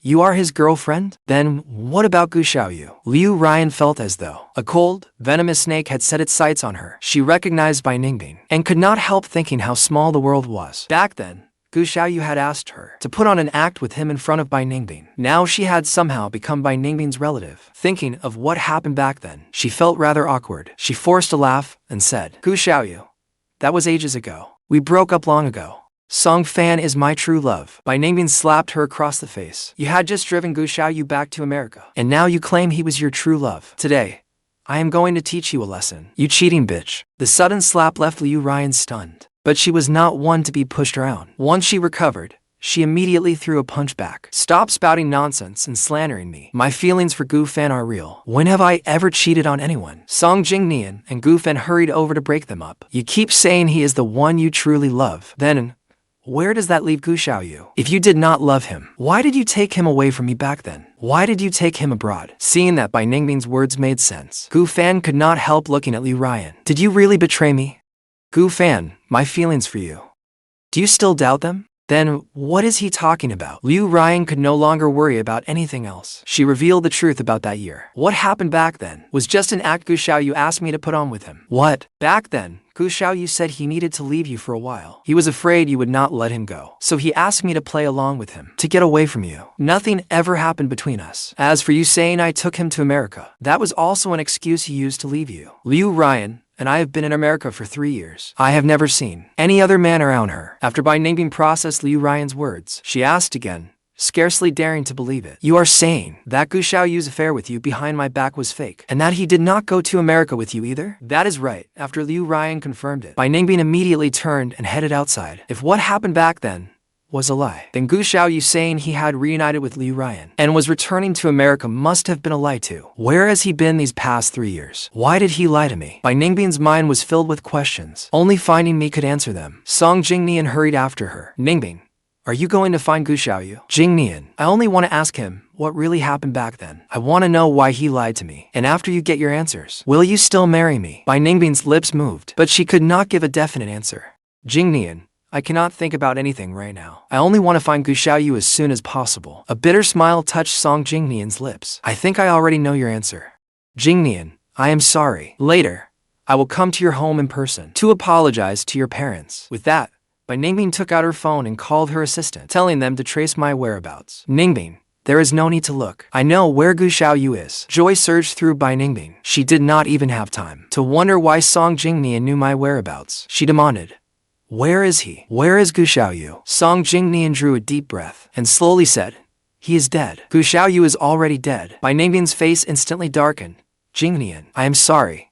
You are his girlfriend? Then what about Gu Xiaoyu? Liu Ryan felt as though a cold, venomous snake had set its sights on her. She recognized Bai Ningbing and could not help thinking how small the world was. Back then, Gu Xiaoyu had asked her to put on an act with him in front of Bai Ningbing. Now she had somehow become Bai Ningbing's relative. Thinking of what happened back then, she felt rather awkward. She forced a laugh and said, Gu Xiaoyu, that was ages ago. We broke up long ago. Song Fan is my true love. Bai Ningbing slapped her across the face. You had just driven Gu Xiaoyu back to America, and now you claim he was your true love. Today, I am going to teach you a lesson. You cheating bitch. The sudden slap left Liu Ryan stunned, but she was not one to be pushed around. Once she recovered, she immediately threw a punch back. Stop spouting nonsense and slandering me. My feelings for Gu Fan are real. When have I ever cheated on anyone? Song Jingnian and Gu Fan hurried over to break them up. You keep saying he is the one you truly love. Then, where does that leave Gu Xiaoyu? If you did not love him, why did you take him away from me back then? Why did you take him abroad? Seeing that Bai Ningbing's words made sense, Gu Fan could not help looking at Liu Ryan. Did you really betray me? Gu Fan, my feelings for you. Do you still doubt them? Then, what is he talking about? Liu Ryan could no longer worry about anything else. She revealed the truth about that year. What happened back then was just an act Gu Xiaoyu asked me to put on with him. What? Back then, Gu Xiaoyu said he needed to leave you for a while. He was afraid you would not let him go. So he asked me to play along with him, to get away from you. Nothing ever happened between us. As for you saying I took him to America, that was also an excuse he used to leave you. Liu Ryan and I have been in America for 3 years. I have never seen any other man around her. After Bai Ningbing processed Liu Ryan's words, she asked again, scarcely daring to believe it. You are saying that Gu Xiaoyu's affair with you behind my back was fake, and that he did not go to America with you either? That is right. After Liu Ryan confirmed it, Bai Ningbing immediately turned and headed outside. If what happened back then was a lie, then Gu Xiaoyu saying he had reunited with Liu Ryan and was returning to America must have been a lie too. Where has he been these past 3 years? Why did he lie to me? Bai Ningbing's mind was filled with questions. Only finding me could answer them. Song Jingnian hurried after her. Ningbing, are you going to find Gu Xiaoyu? Jingnian, I only want to ask him what really happened back then. I want to know why he lied to me. And after you get your answers, will you still marry me? Bai Ningbing's lips moved, but she could not give a definite answer. Jingnian, I cannot think about anything right now. I only want to find Gu Xiaoyu as soon as possible. A bitter smile touched Song Jingnian's lips. I think I already know your answer. Jingnian, I am sorry. Later, I will come to your home in person to apologize to your parents. With that, Bai Ningbing took out her phone and called her assistant, telling them to trace my whereabouts. Ningbing, there is no need to look. I know where Gu Xiaoyu is. Joy surged through Bai Ningbing. She did not even have time to wonder why Song Jingnian knew my whereabouts. She demanded, where is he? Where is Gu Xiaoyu? Song Jingnian drew a deep breath and slowly said, he is dead. Gu Xiaoyu is already dead. Bai Ningbing's face instantly darkened. Jingnian, I am sorry.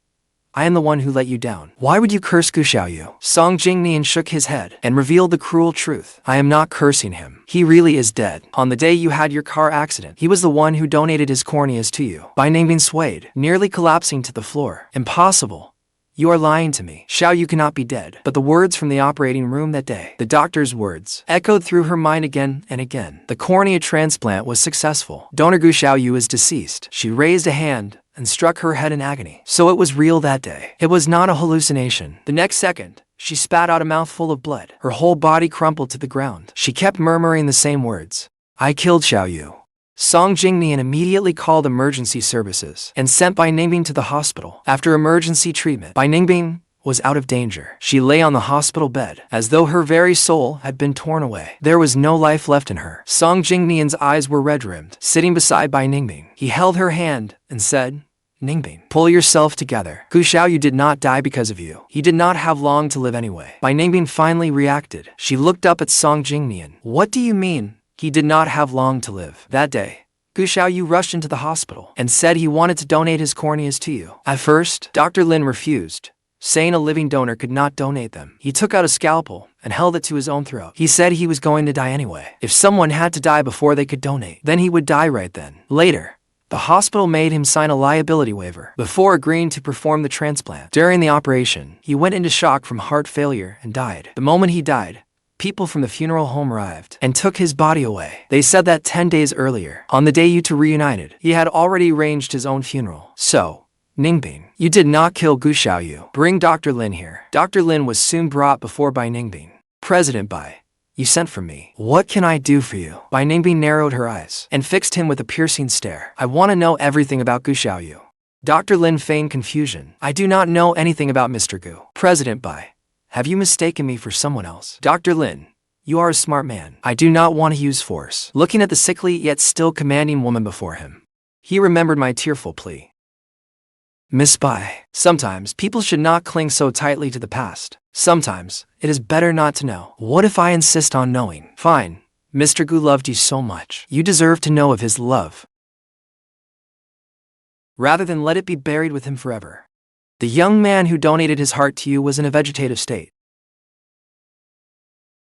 I am the one who let you down. Why would you curse Gu Xiaoyu? Song Jingnian shook his head and revealed the cruel truth. I am not cursing him. He really is dead. On the day you had your car accident, he was the one who donated his corneas to you. Bai Ningbing swayed, nearly collapsing to the floor. Impossible. You are lying to me. Xiaoyu cannot be dead. But the words from the operating room that day, the doctor's words, echoed through her mind again and again. The cornea transplant was successful. Donor Gu Xiaoyu is deceased. She raised a hand and struck her head in agony. So it was real that day. It was not a hallucination. The next second, she spat out a mouthful of blood. Her whole body crumpled to the ground. She kept murmuring the same words. I killed Xiaoyu. Song Jingnian immediately called emergency services and sent Bai Ningbing to the hospital. After emergency treatment, Bai Ningbing was out of danger. She lay on the hospital bed, as though her very soul had been torn away. There was no life left in her. Song Jingnian's eyes were red-rimmed. Sitting beside Bai Ningbing, he held her hand and said, Ningbing, pull yourself together. Gu Xiaoyu did not die because of you. He did not have long to live anyway. Bai Ningbing finally reacted. She looked up at Song Jingnian. What do you mean? He did not have long to live. That day, Gu Xiaoyu rushed into the hospital and said he wanted to donate his corneas to you. At first, Dr. Lin refused, saying a living donor could not donate them. He took out a scalpel and held it to his own throat. He said he was going to die anyway. If someone had to die before they could donate, then he would die right then. Later, The hospital made him sign a liability waiver before agreeing to perform the transplant. During the operation, he went into shock from heart failure and died. The moment he died, people from the funeral home arrived and took his body away. They said that 10 days earlier, on the day you two reunited, he had already arranged his own funeral. So, Ningbing, you did not kill Gu Xiaoyu. Bring Dr. Lin here. Dr. Lin was soon brought before Bai Ningbing. President Bai, you sent for me. What can I do for you? Bai Ningbing narrowed her eyes and fixed him with a piercing stare. I want to know everything about Gu Xiaoyu. Dr. Lin feigned confusion. I do not know anything about Mr. Gu. President Bai, have you mistaken me for someone else? Dr. Lin, you are a smart man. I do not want to use force. Looking at the sickly yet still commanding woman before him, he remembered my tearful plea. Miss Bai, sometimes people should not cling so tightly to the past. Sometimes, it is better not to know. What if I insist on knowing? Fine. Mr. Gu loved you so much. You deserve to know of his love, rather than let it be buried with him forever. The young man who donated his heart to you was in a vegetative state.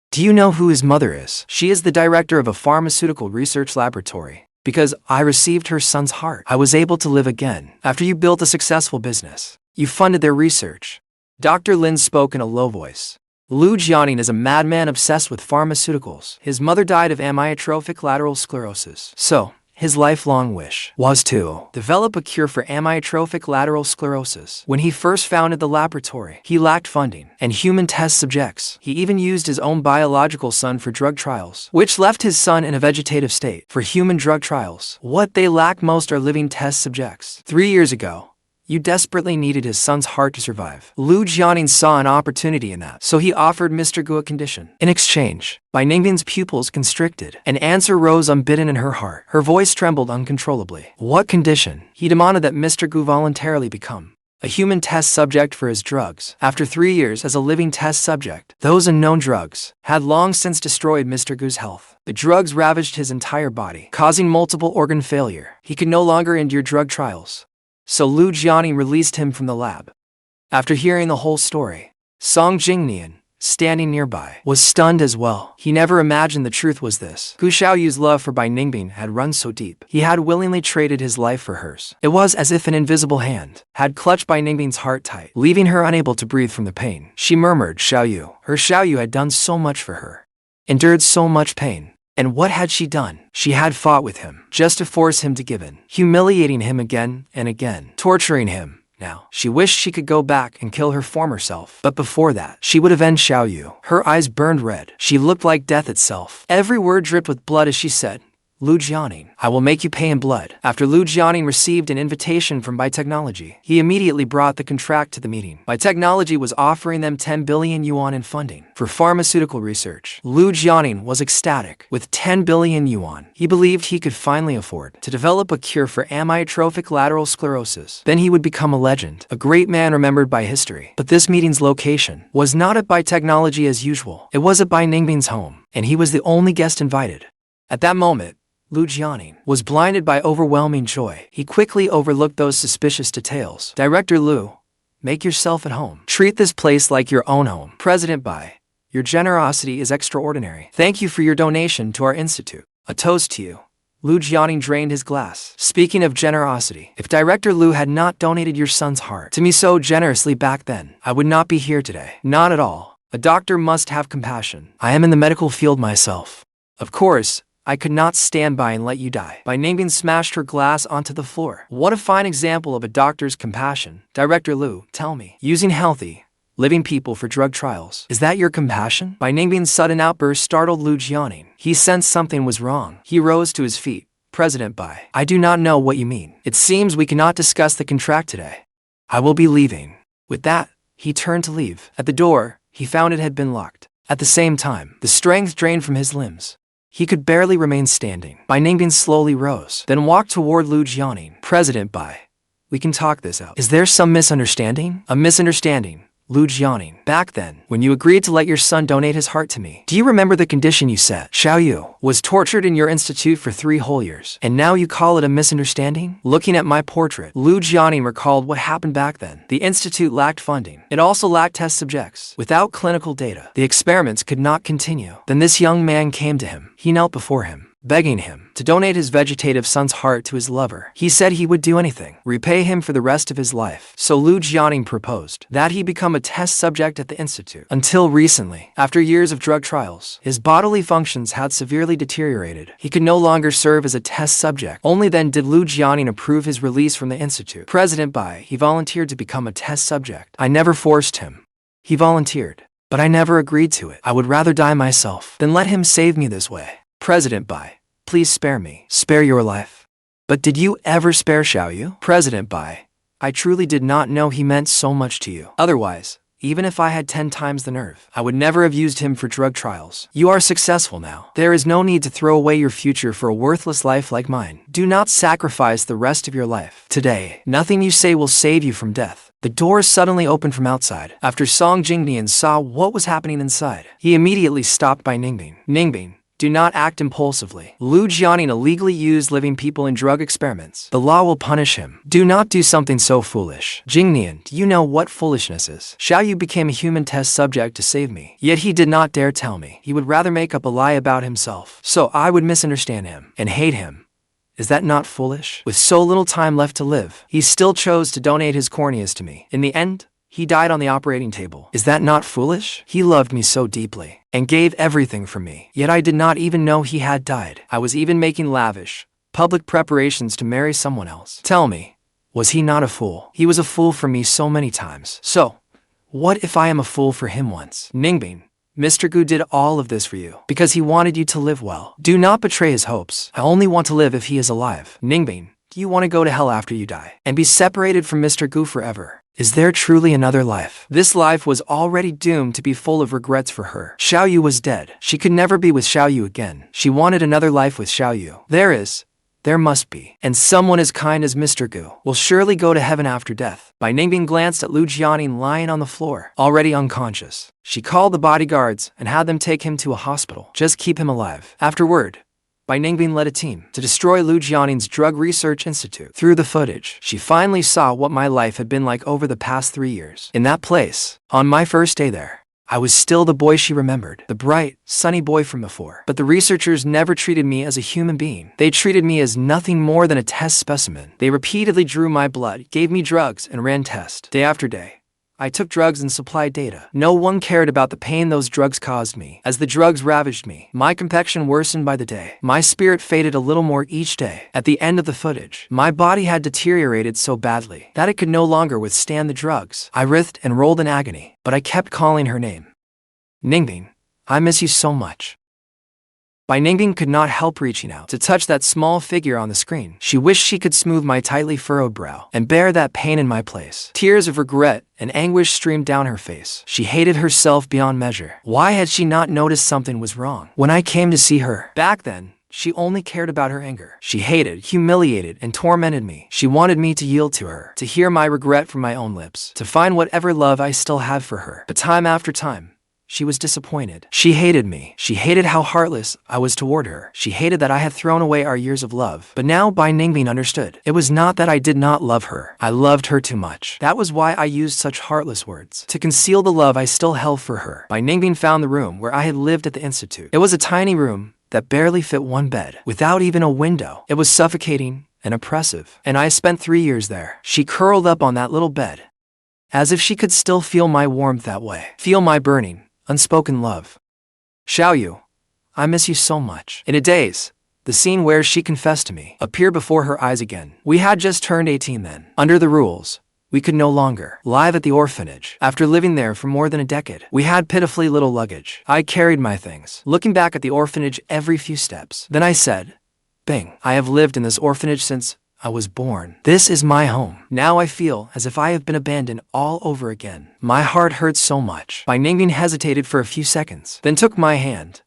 Do you know who his mother is? She is the director of a pharmaceutical research laboratory. Because I received her son's heart, I was able to live again. After you built a successful business, you funded their research. Dr. Lin spoke in a low voice. Lu Jianing is a madman obsessed with pharmaceuticals. His mother died of amyotrophic lateral sclerosis. So, his lifelong wish was to develop a cure for amyotrophic lateral sclerosis. When he first founded the laboratory, he lacked funding and human test subjects. He even used his own biological son for drug trials, which left his son in a vegetative state. For human drug trials, what they lack most are living test subjects. 3 years ago, you desperately needed his son's heart to survive. Lu Jianing saw an opportunity in that, so he offered Mr. Gu a condition. In exchange, Bai Ningbing's pupils constricted. An answer rose unbidden in her heart. Her voice trembled uncontrollably. What condition? He demanded that Mr. Gu voluntarily become a human test subject for his drugs. After 3 years as a living test subject, those unknown drugs had long since destroyed Mr. Gu's health. The drugs ravaged his entire body, causing multiple organ failure. He could no longer endure drug trials. So Lu Jianing released him from the lab. After hearing the whole story, Song Jingnian, standing nearby, was stunned as well. He never imagined the truth was this. Gu Xiaoyu's love for Bai Ningbing had run so deep. He had willingly traded his life for hers. It was as if an invisible hand had clutched Bai Ningbing's heart tight, leaving her unable to breathe from the pain. She murmured, Xiaoyu. Her Xiaoyu had done so much for her, endured so much pain. And what had she done? She had fought with him, just to force him to give in, humiliating him again and again, torturing him. Now, she wished she could go back and kill her former self. But before that, she would avenge Xiaoyu. Her eyes burned red. She looked like death itself. Every word dripped with blood as she said, Lu Jianing, I will make you pay in blood. After Lu Jianing received an invitation from Bai Technology, he immediately brought the contract to the meeting. Bai Technology was offering them 10 billion yuan in funding for pharmaceutical research. Lu Jianing was ecstatic. With 10 billion yuan, he believed he could finally afford to develop a cure for amyotrophic lateral sclerosis. Then he would become a legend, a great man remembered by history. But this meeting's location was not at Bai Technology as usual. It was at Bai Ningbing's home, and he was the only guest invited. At that moment, Lu Jianing was blinded by overwhelming joy. He quickly overlooked those suspicious details. Director Lu, make yourself at home. Treat this place like your own home. President Bai, your generosity is extraordinary. Thank you for your donation to our institute. A toast to you. Lu Jianing drained his glass. Speaking of generosity, if Director Lu had not donated your son's heart to me so generously back then, I would not be here today. Not at all. A doctor must have compassion. I am in the medical field myself. Of course, I could not stand by and let you die. Bai Ningbing smashed her glass onto the floor. What a fine example of a doctor's compassion. Director Lu, tell me, using healthy, living people for drug trials, is that your compassion? Bai Ningbing's sudden outburst startled Lu Jianing. He sensed something was wrong. He rose to his feet. President Bai, I do not know what you mean. It seems we cannot discuss the contract today. I will be leaving. With that, he turned to leave. At the door, he found it had been locked. At the same time, the strength drained from his limbs. He could barely remain standing. Bai Ningbing slowly rose, then walked toward Lu Jianing. President Bai, we can talk this out. Is there some misunderstanding? A misunderstanding, Lu Jianing. Back then, when you agreed to let your son donate his heart to me, do you remember the condition you set? Xiaoyu was tortured in your institute for 3 whole years, and now you call it a misunderstanding? Looking at my portrait, Lu Jianing recalled what happened back then. The institute lacked funding. It also lacked test subjects. Without clinical data, the experiments could not continue. Then this young man came to him. He knelt before him. begging him to donate his vegetative son's heart to his lover. He said he would do anything, repay him for the rest of his life. So Lu Jianing proposed that he become a test subject at the institute. Until recently, after years of drug trials, his bodily functions had severely deteriorated. He could no longer serve as a test subject. Only then did Lu Jianing approve his release from the institute. President Bai, he volunteered to become a test subject. I never forced him. He volunteered, but I never agreed to it. I would rather die myself than let him save me this way. President Bai, please spare me. Spare your life. But did you ever spare Xiaoyu? President Bai, I truly did not know he meant so much to you. Otherwise, even if I had 10 times the nerve, I would never have used him for drug trials. You are successful now. There is no need to throw away your future for a worthless life like mine. Do not sacrifice the rest of your life. Today, nothing you say will save you from death. The doors suddenly opened from outside. After Song Jingnian saw what was happening inside, he immediately stopped Bai Ningbing. Ningbing, do not act impulsively. Lu Jianing illegally used living people in drug experiments. The law will punish him. Do not do something so foolish. Jingnian, do you know what foolishness is? Xiaoyu became a human test subject to save me. Yet he did not dare tell me. He would rather make up a lie about himself. So I would misunderstand him and hate him. Is that not foolish? With so little time left to live, he still chose to donate his corneas to me. In the end, he died on the operating table. Is that not foolish? He loved me so deeply and gave everything for me. Yet I did not even know he had died. I was even making lavish, public preparations to marry someone else. Tell me, was he not a fool? He was a fool for me so many times. So, what if I am a fool for him once? Ningbing, Mr. Gu did all of this for you because he wanted you to live well. Do not betray his hopes. I only want to live if he is alive. Ningbing, do you want to go to hell after you die and be separated from Mr. Gu forever? Is there truly another life? This life was already doomed to be full of regrets for her. Xiaoyu was dead. She could never be with Xiaoyu again. She wanted another life with Xiaoyu. There must be. And someone as kind as Mr. Gu will surely go to heaven after death. Bai Ningbing glanced at Lu Jianing lying on the floor, already unconscious. She called the bodyguards and had them take him to a hospital. Just keep him alive. Afterward, Bai Ningbing led a team to destroy Lu Jianing's Drug Research Institute. Through the footage, she finally saw what my life had been like over the past 3 years. In that place, on my first day there, I was still the boy she remembered, the bright, sunny boy from before. But the researchers never treated me as a human being. They treated me as nothing more than a test specimen. They repeatedly drew my blood, gave me drugs, and ran tests. Day after day, I took drugs and supplied data. No one cared about the pain those drugs caused me. As the drugs ravaged me, my complexion worsened by the day. My spirit faded a little more each day. At the end of the footage, my body had deteriorated so badly that it could no longer withstand the drugs. I writhed and rolled in agony, but I kept calling her name. Ningbing, I miss you so much. Bai Ningbing could not help reaching out to touch that small figure on the screen. She wished she could smooth my tightly furrowed brow and bear that pain in my place. Tears of regret and anguish streamed down her face. She hated herself beyond measure. Why had she not noticed something was wrong when I came to see her? Back then, she only cared about her anger. She hated, humiliated, and tormented me. She wanted me to yield to her, to hear my regret from my own lips, to find whatever love I still had for her. But time after time, she was disappointed. She hated me. She hated how heartless I was toward her. She hated that I had thrown away our years of love. But now Bai Ningbing understood. It was not that I did not love her. I loved her too much. That was why I used such heartless words, to conceal the love I still held for her. Bai Ningbing found the room where I had lived at the institute. It was a tiny room that barely fit one bed, without even a window. It was suffocating and oppressive, and I spent 3 years there. She curled up on that little bed, as if she could still feel my warmth that way, feel my burning, unspoken love. Xiaoyu, I miss you so much. In a daze, the scene where she confessed to me appeared before her eyes again. We had just turned 18 then. Under the rules, we could no longer live at the orphanage. After living there for more than a decade, we had pitifully little luggage. I carried my things, looking back at the orphanage every few steps. Then I said, Bing, I have lived in this orphanage since I was born. This is my home. Now I feel as if I have been abandoned all over again. My heart hurts so much. Bai Ningbing hesitated for a few seconds, then took my hand.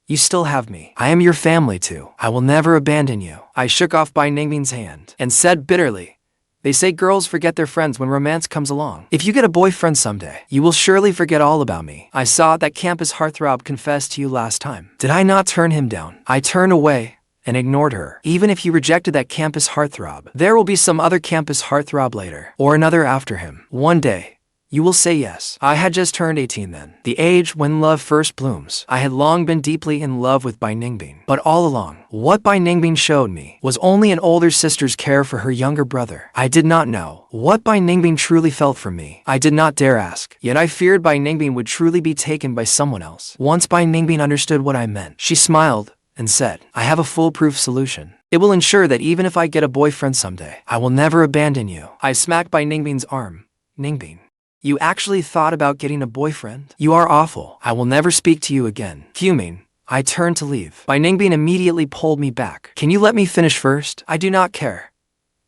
You still have me. I am your family too. I will never abandon you. I shook off Bai Ningbing's hand and said bitterly, they say girls forget their friends when romance comes along. If you get a boyfriend someday, you will surely forget all about me. I saw that campus heartthrob confess to you last time. Did I not turn him down? I turned away and ignored her. Even if you rejected that campus heartthrob, there will be some other campus heartthrob later, or another after him. One day, You will say yes. I had just turned 18 then, the age when love first blooms. I had long been deeply in love with Bai Ningbing, but all along, what Bai Ningbing showed me was only an older sister's care for her younger brother. I did not know what Bai Ningbing truly felt for me. I did not dare ask, yet I feared Bai Ningbing would truly be taken by someone else. Once Bai Ningbing understood what I meant, she smiled and said, I have a foolproof solution. It will ensure that even if I get a boyfriend someday, I will never abandon you. I smacked Bai Ningbing's arm. Ningbing, you actually thought about getting a boyfriend? You are awful. I will never speak to you again. Fuming, I turned to leave. Bai Ningbing immediately pulled me back. Can you let me finish first? I do not care.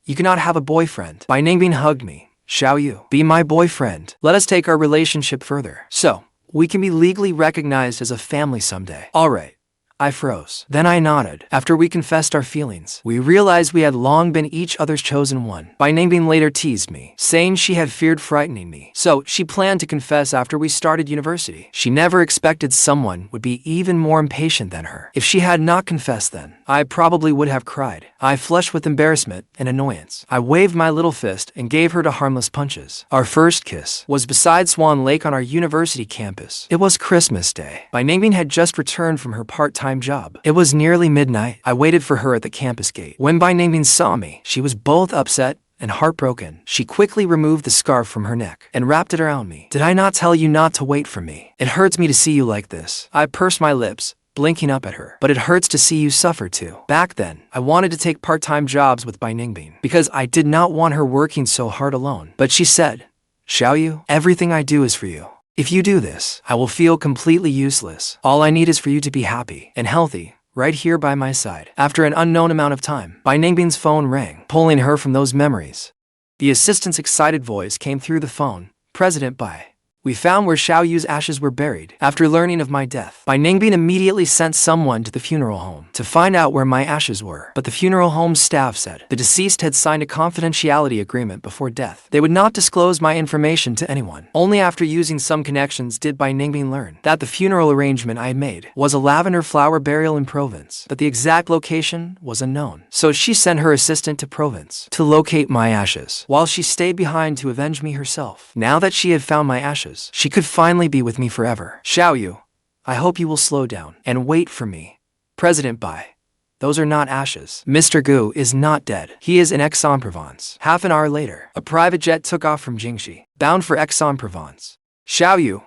You cannot have a boyfriend. Bai Ningbing hugged me. Xiaoyu, be my boyfriend. Let us take our relationship further, so we can be legally recognized as a family someday. All right. I froze. Then I nodded. After we confessed our feelings, we realized we had long been each other's chosen one. Bai Ningbing later teased me, saying she had feared frightening me, so she planned to confess after we started university. She never expected someone would be even more impatient than her. If she had not confessed then, I probably would have cried. I flushed with embarrassment and annoyance. I waved my little fist and gave her 2 harmless punches. Our first kiss was beside Swan Lake on our university campus. It was Christmas Day. Bai Ningbing had just returned from her part-time job. It was nearly midnight. I waited for her at the campus gate. When Bai Ningbing saw me, she was both upset and heartbroken. She quickly removed the scarf from her neck and wrapped it around me. Did I not tell you not to wait for me? It hurts me to see you like this. I pursed my lips, blinking up at her. But it hurts to see you suffer too. Back then, I wanted to take part-time jobs with Bai Ningbing because I did not want her working so hard alone. But she said, Xiaoyu, everything I do is for you. If you do this, I will feel completely useless. All I need is for you to be happy and healthy, right here by my side. After an unknown amount of time, Bai Ningbing's phone rang, pulling her from those memories. The assistant's excited voice came through the phone. President Bai. We found where Xiaoyu's ashes were buried. After learning of my death, Bai Ningbing immediately sent someone to the funeral home to find out where my ashes were. But the funeral home's staff said the deceased had signed a confidentiality agreement before death. They would not disclose my information to anyone. Only after using some connections did Bai Ningbing learn that the funeral arrangement I had made was a lavender flower burial in Provence, but the exact location was unknown. So she sent her assistant to Provence to locate my ashes, while she stayed behind to avenge me herself. Now that she had found my ashes, she could finally be with me forever. Xiaoyu, I hope you will slow down and wait for me. President Bai. Those are not ashes. Mr. Gu is not dead. He is in Aix-en-Provence. Half an hour later, a private jet took off from Jingxi, bound for Aix-en-Provence. Xiaoyu,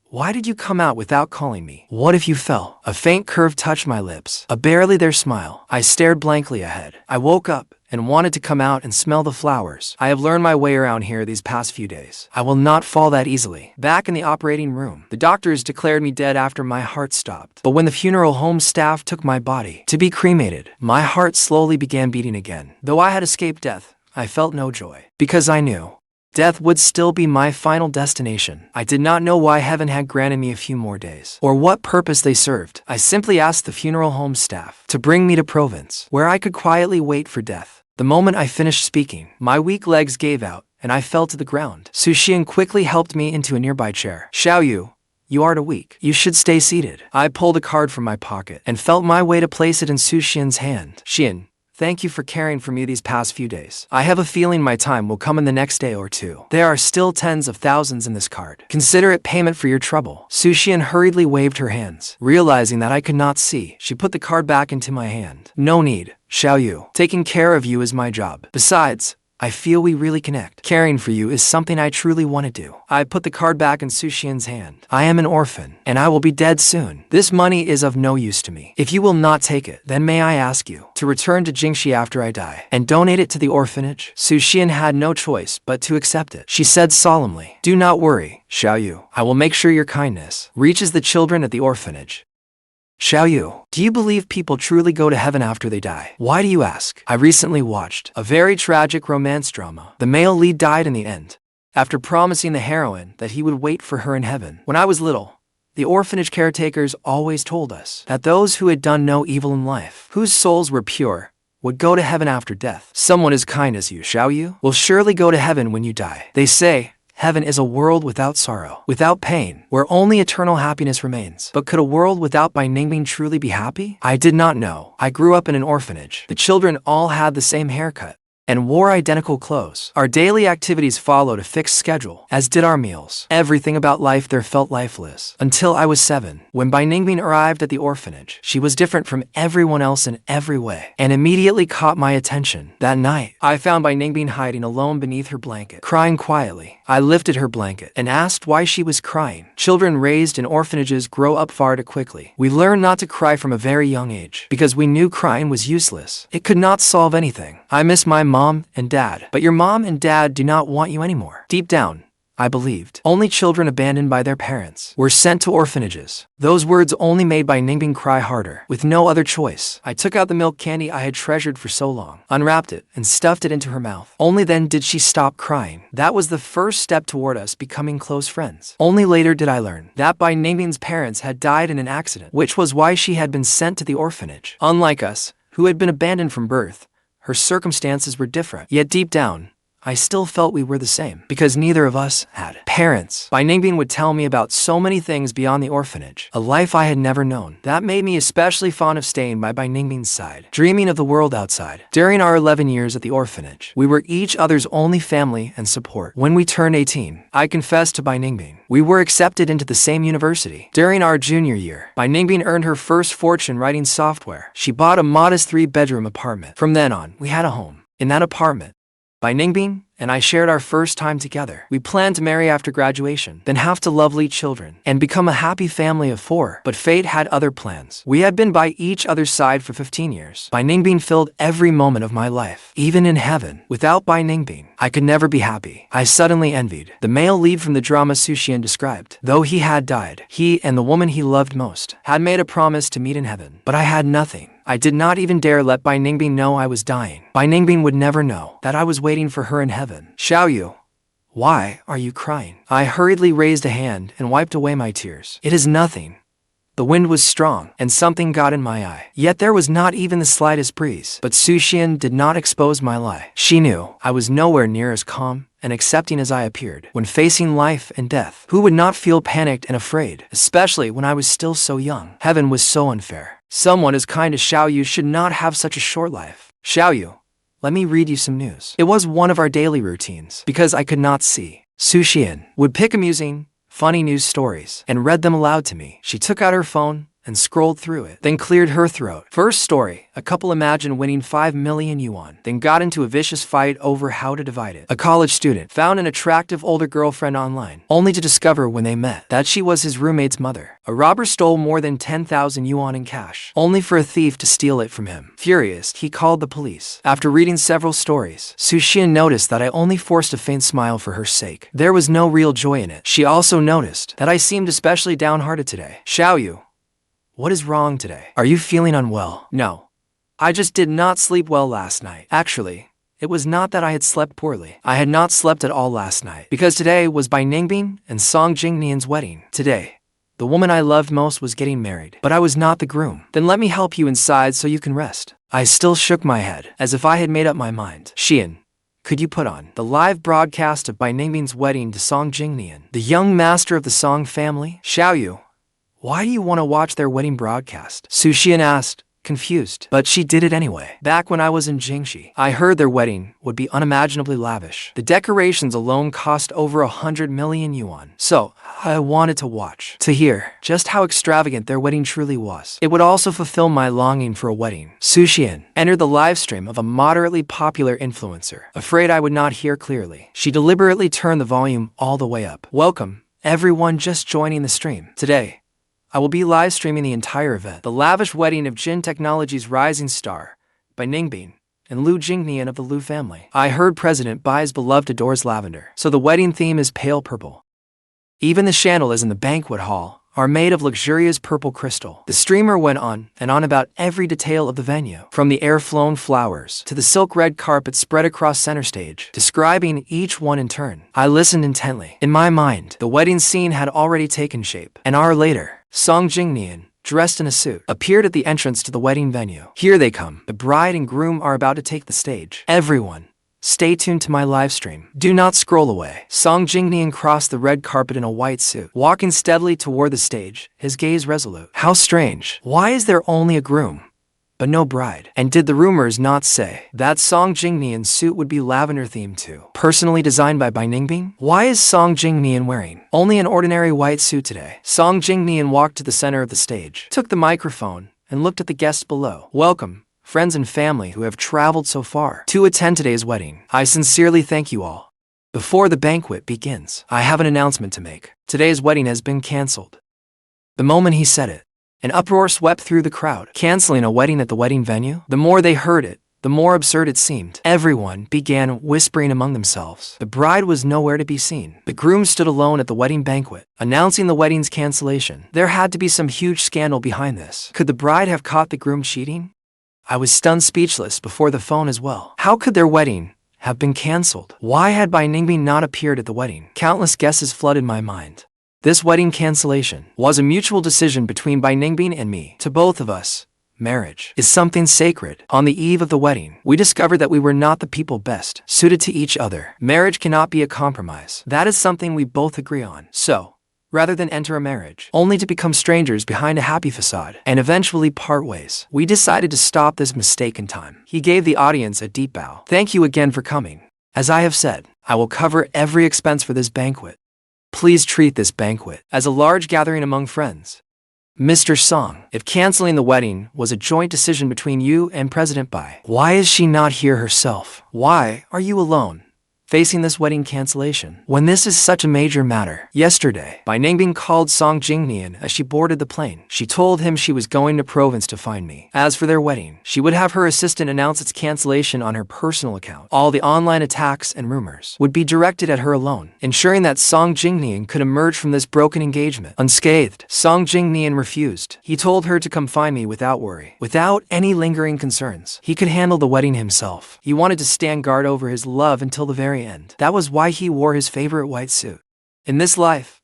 why did you come out without calling me? What if you fell? A faint curve touched my lips, a barely there smile. I stared blankly ahead. I woke up and wanted to come out and smell the flowers. I have learned my way around here these past few days. I will not fall that easily. Back in the operating room, the doctors declared me dead after my heart stopped. But when the funeral home staff took my body to be cremated, my heart slowly began beating again. Though I had escaped death, I felt no joy, because I knew death would still be my final destination. I did not know why heaven had granted me a few more days, or what purpose they served. I simply asked the funeral home staff to bring me to Provence, where I could quietly wait for death. The moment I finished speaking, my weak legs gave out, and I fell to the ground. Su Xian quickly helped me into a nearby chair. Xiaoyu, you are too weak. You should stay seated. I pulled a card from my pocket and felt my way to place it in Su Xian's hand. Xian, thank you for caring for me these past few days. I have a feeling my time will come in the next day or two. There are still tens of thousands in this card. Consider it payment for your trouble. Su Xian hurriedly waved her hands. Realizing that I could not see, she put the card back into my hand. No need, Xiaoyu. Taking care of you is my job. Besides, I feel we really connect. Caring for you is something I truly want to do. I put the card back in Su Xian's hand. I am an orphan, and I will be dead soon. This money is of no use to me. If you will not take it, then may I ask you to return to Jingxi after I die and donate it to the orphanage? Su Xian had no choice but to accept it. She said solemnly, do not worry, Xiaoyu. I will make sure your kindness reaches the children at the orphanage. Xiaoyu, do you believe people truly go to heaven after they die? Why do you ask? I recently watched a very tragic romance drama. The male lead died in the end, after promising the heroine that he would wait for her in heaven. When I was little, the orphanage caretakers always told us that those who had done no evil in life, whose souls were pure, would go to heaven after death. Someone as kind as you, Xiaoyu, will surely go to heaven when you die. They say heaven is a world without sorrow, without pain, where only eternal happiness remains. But could a world without Bai Ningbing truly be happy? I did not know. I grew up in an orphanage. The children all had the same haircut and wore identical clothes. Our daily activities followed a fixed schedule, as did our meals. Everything about life there felt lifeless. Until I was 7. When Bai Ningbing arrived at the orphanage, she was different from everyone else in every way, and immediately caught my attention. That night, I found Bai Ningbing hiding alone beneath her blanket, crying quietly. I lifted her blanket and asked why she was crying. Children raised in orphanages grow up far too quickly. We learned not to cry from a very young age, because we knew crying was useless. It could not solve anything. I miss my mom and dad, but your mom and dad do not want you anymore. Deep down, I believed. Only children abandoned by their parents were sent to orphanages. Those words only made Bai Ningbing cry harder. With no other choice, I took out the milk candy I had treasured for so long, unwrapped it, and stuffed it into her mouth. Only then did she stop crying. That was the first step toward us becoming close friends. Only later did I learn that Bai Ningbing's parents had died in an accident, which was why she had been sent to the orphanage. Unlike us, who had been abandoned from birth, her circumstances were different. Yet deep down, I still felt we were the same, because neither of us had parents. Bai Ningbing would tell me about so many things beyond the orphanage, a life I had never known. That made me especially fond of staying by Bai Ningbing's side, dreaming of the world outside. During our 11 years at the orphanage, we were each other's only family and support. When we turned 18, I confessed to Bai Ningbing. We were accepted into the same university. During our junior year, Bai Ningbing earned her first fortune writing software. She bought a modest 3-bedroom apartment. From then on, we had a home. In that apartment, Bai Ningbing and I shared our first time together. We planned to marry after graduation, then have two lovely children, and become a happy family of 4. But fate had other plans. We had been by each other's side for 15 years. Bai Ningbing filled every moment of my life, even in heaven. Without Bai Ningbing, I could never be happy. I suddenly envied the male lead from the drama Xiaoyu described. Though he had died, he and the woman he loved most had made a promise to meet in heaven. But I had nothing. I did not even dare let Bai Ningbing know I was dying. Bai Ningbing would never know that I was waiting for her in heaven. Xiaoyu, why are you crying? I hurriedly raised a hand and wiped away my tears. It is nothing. The wind was strong, and something got in my eye. Yet there was not even the slightest breeze. But Xiaoyu did not expose my lie. She knew I was nowhere near as calm and accepting as I appeared. When facing life and death, who would not feel panicked and afraid, especially when I was still so young? Heaven was so unfair. Someone as kind as Xiaoyu should not have such a short life. Xiaoyu, let me read you some news. It was one of our daily routines, because I could not see. Xiaoyu would pick amusing, funny news stories and read them aloud to me. She took out her phone and scrolled through it, then cleared her throat. First story, a couple imagined winning 5 million yuan, then got into a vicious fight over how to divide it. A college student found an attractive older girlfriend online, only to discover when they met that she was his roommate's mother. A robber stole more than 10,000 yuan in cash, only for a thief to steal it from him. Furious, he called the police. After reading several stories, Xiaoyu noticed that I only forced a faint smile for her sake. There was no real joy in it. She also noticed that I seemed especially downhearted today. Xiaoyu, what is wrong today? Are you feeling unwell? No. I just did not sleep well last night. Actually, it was not that I had slept poorly. I had not slept at all last night, because today was Bai Ningbing and Song Jingnian's wedding. Today, the woman I loved most was getting married, but I was not the groom. Then let me help you inside so you can rest. I still shook my head, as if I had made up my mind. Xian, could you put on the live broadcast of Bai Ningbing's wedding to Song Jingnian, the young master of the Song family? Xiaoyu, why do you want to watch their wedding broadcast? Xiaoyu asked, confused. But she did it anyway. Back when I was in Jingxi, I heard their wedding would be unimaginably lavish. The decorations alone cost over 100 million yuan. So, I wanted to watch, to hear just how extravagant their wedding truly was. It would also fulfill my longing for a wedding. Xiaoyu entered the live stream of a moderately popular influencer. Afraid I would not hear clearly, she deliberately turned the volume all the way up. Welcome, everyone just joining the stream. Today, I will be live streaming the entire event. The lavish wedding of Jin Technology's rising star, Bai Ningbing, and Lu Jingnian of the Lu family. I heard President Bai's beloved adores lavender, so the wedding theme is pale purple. Even the chandeliers in the banquet hall are made of luxurious purple crystal. The streamer went on and on about every detail of the venue, from the air-flown flowers to the silk red carpet spread across center stage, describing each one in turn. I listened intently. In my mind, the wedding scene had already taken shape. An hour later, Song Jingnian, dressed in a suit, appeared at the entrance to the wedding venue. Here they come. The bride and groom are about to take the stage. Everyone, stay tuned to my live stream. Do not scroll away. Song Jingnian crossed the red carpet in a white suit, walking steadily toward the stage, his gaze resolute. How strange. Why is there only a groom? but no bride. And did the rumors not say that Song Jingnian's suit would be lavender themed too? Personally designed by Bai Ningbing? Why is Song Jingnian wearing only an ordinary white suit today? Song Jingnian walked to the center of the stage, took the microphone, and looked at the guests below. Welcome, friends and family who have traveled so far to attend today's wedding. I sincerely thank you all. Before the banquet begins, I have an announcement to make. Today's wedding has been cancelled. The moment he said it, an uproar swept through the crowd. Canceling a wedding at the wedding venue? The more they heard it, the more absurd it seemed. Everyone began whispering among themselves. The bride was nowhere to be seen. The groom stood alone at the wedding banquet, announcing the wedding's cancellation. There had to be some huge scandal behind this. Could the bride have caught the groom cheating? I was stunned speechless before the phone as well. How could their wedding have been cancelled? Why had Bai Ningbing not appeared at the wedding? Countless guesses flooded my mind. This wedding cancellation was a mutual decision between Bai Ningbing and me. To both of us, marriage is something sacred. On the eve of the wedding, we discovered that we were not the people best suited to each other. Marriage cannot be a compromise. That is something we both agree on. So, rather than enter a marriage, only to become strangers behind a happy facade, and eventually part ways, we decided to stop this mistake in time. He gave the audience a deep bow. Thank you again for coming. As I have said, I will cover every expense for this banquet. Please treat this banquet as a large gathering among friends. Mr. Song, if canceling the wedding was a joint decision between you and President Bai, why is she not here herself? Why are you alone facing this wedding cancellation when this is such a major matter? Yesterday, Bai Ningbing called Song Jingnian as she boarded the plane. She told him she was going to province to find me. As for their wedding, she would have her assistant announce its cancellation on her personal account. All the online attacks and rumors would be directed at her alone, ensuring that Song Jingnian could emerge from this broken engagement unscathed. Song Jingnian refused. He told her to come find me without worry, without any lingering concerns. He could handle the wedding himself. He wanted to stand guard over his love until the very end. That was why he wore his favorite white suit. In this life,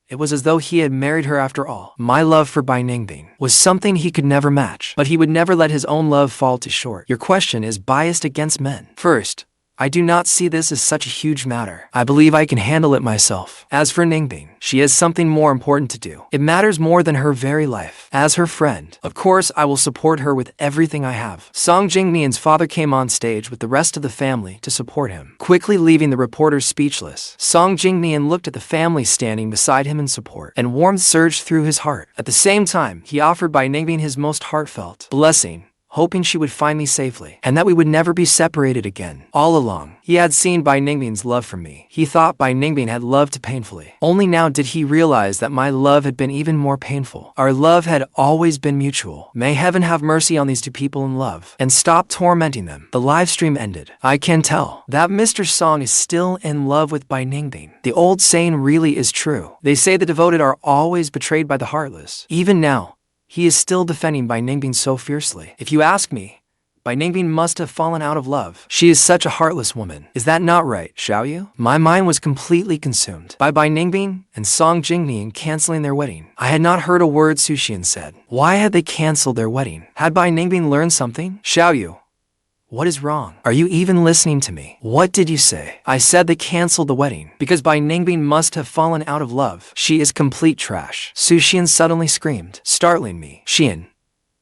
it was as though he had married her after all. My love for Bai Ningbing was something he could never match, but he would never let his own love fall too short. Your question is biased against men. First, I do not see this as such a huge matter. I believe I can handle it myself. As for Ningbing, she has something more important to do. It matters more than her very life. As her friend, of course, I will support her with everything I have. Song Jingnian's father came on stage with the rest of the family to support him, quickly leaving the reporters speechless. Song Jingnian looked at the family standing beside him in support, and warmth surged through his heart. At the same time, he offered Bai Ningbing his most heartfelt blessing, hoping she would find me safely, and that we would never be separated again. All along, he had seen Bai Ningbing's love for me. He thought Bai Ningbing had loved painfully. Only now did he realize that my love had been even more painful. Our love had always been mutual. May heaven have mercy on these two people in love, and stop tormenting them. The live stream ended. I can tell that Mr. Song is still in love with Bai Ningbing. The old saying really is true. They say the devoted are always betrayed by the heartless. Even now, he is still defending Bai Ningbing so fiercely. If you ask me, Bai Ningbing must have fallen out of love. She is such a heartless woman. Is that not right, Xiaoyu? My mind was completely consumed by Bai Ningbing and Song Jingnian canceling their wedding. I had not heard a word Suxian said. Why had they canceled their wedding? Had Bai Ningbing learned something? Xiaoyu, what is wrong? Are you even listening to me? What did you say? I said they canceled the wedding because Bai Ningbing must have fallen out of love. She is complete trash. Suxian suddenly screamed, startling me. Xian,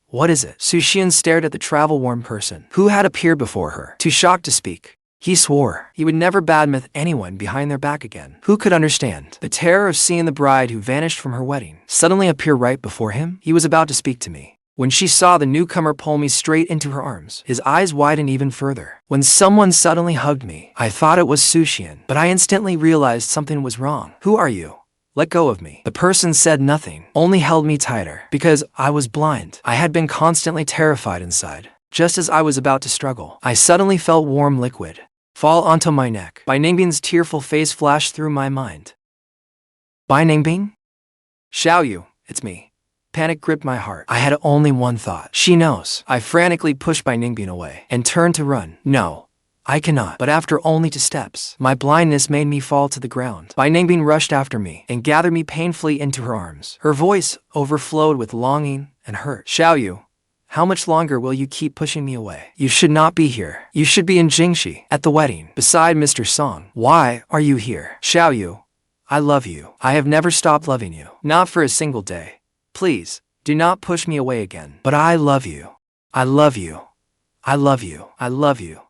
what is it? Suxian stared at the travel-worn person who had appeared before her, too shocked to speak. He swore he would never badmouth anyone behind their back again. Who could understand the terror of seeing the bride who vanished from her wedding suddenly appear right before him? He was about to speak to me when she saw the newcomer pull me straight into her arms. His eyes widened even further. When someone suddenly hugged me, I thought it was Suxian, but I instantly realized something was wrong. Who are you? Let go of me. The person said nothing, only held me tighter, because I was blind. I had been constantly terrified inside. Just as I was about to struggle, I suddenly felt warm liquid fall onto my neck. Bai Ningbing's tearful face flashed through my mind. Bai Ningbing? Xiaoyu, it's me. Panic gripped my heart. I had only one thought. She knows. I frantically pushed Bai Ningbing away and turned to run. No, I cannot. But after only 2 steps, my blindness made me fall to the ground. Bai Ningbing rushed after me and gathered me painfully into her arms. Her voice overflowed with longing and hurt. Xiaoyu, how much longer will you keep pushing me away? You should not be here. You should be in Jingxi, at the wedding, beside Mr. Song. Why are you here? Xiaoyu, I love you. I have never stopped loving you. Not for a single day. Please, do not push me away again. But I love you. I love you. I love you. I love you.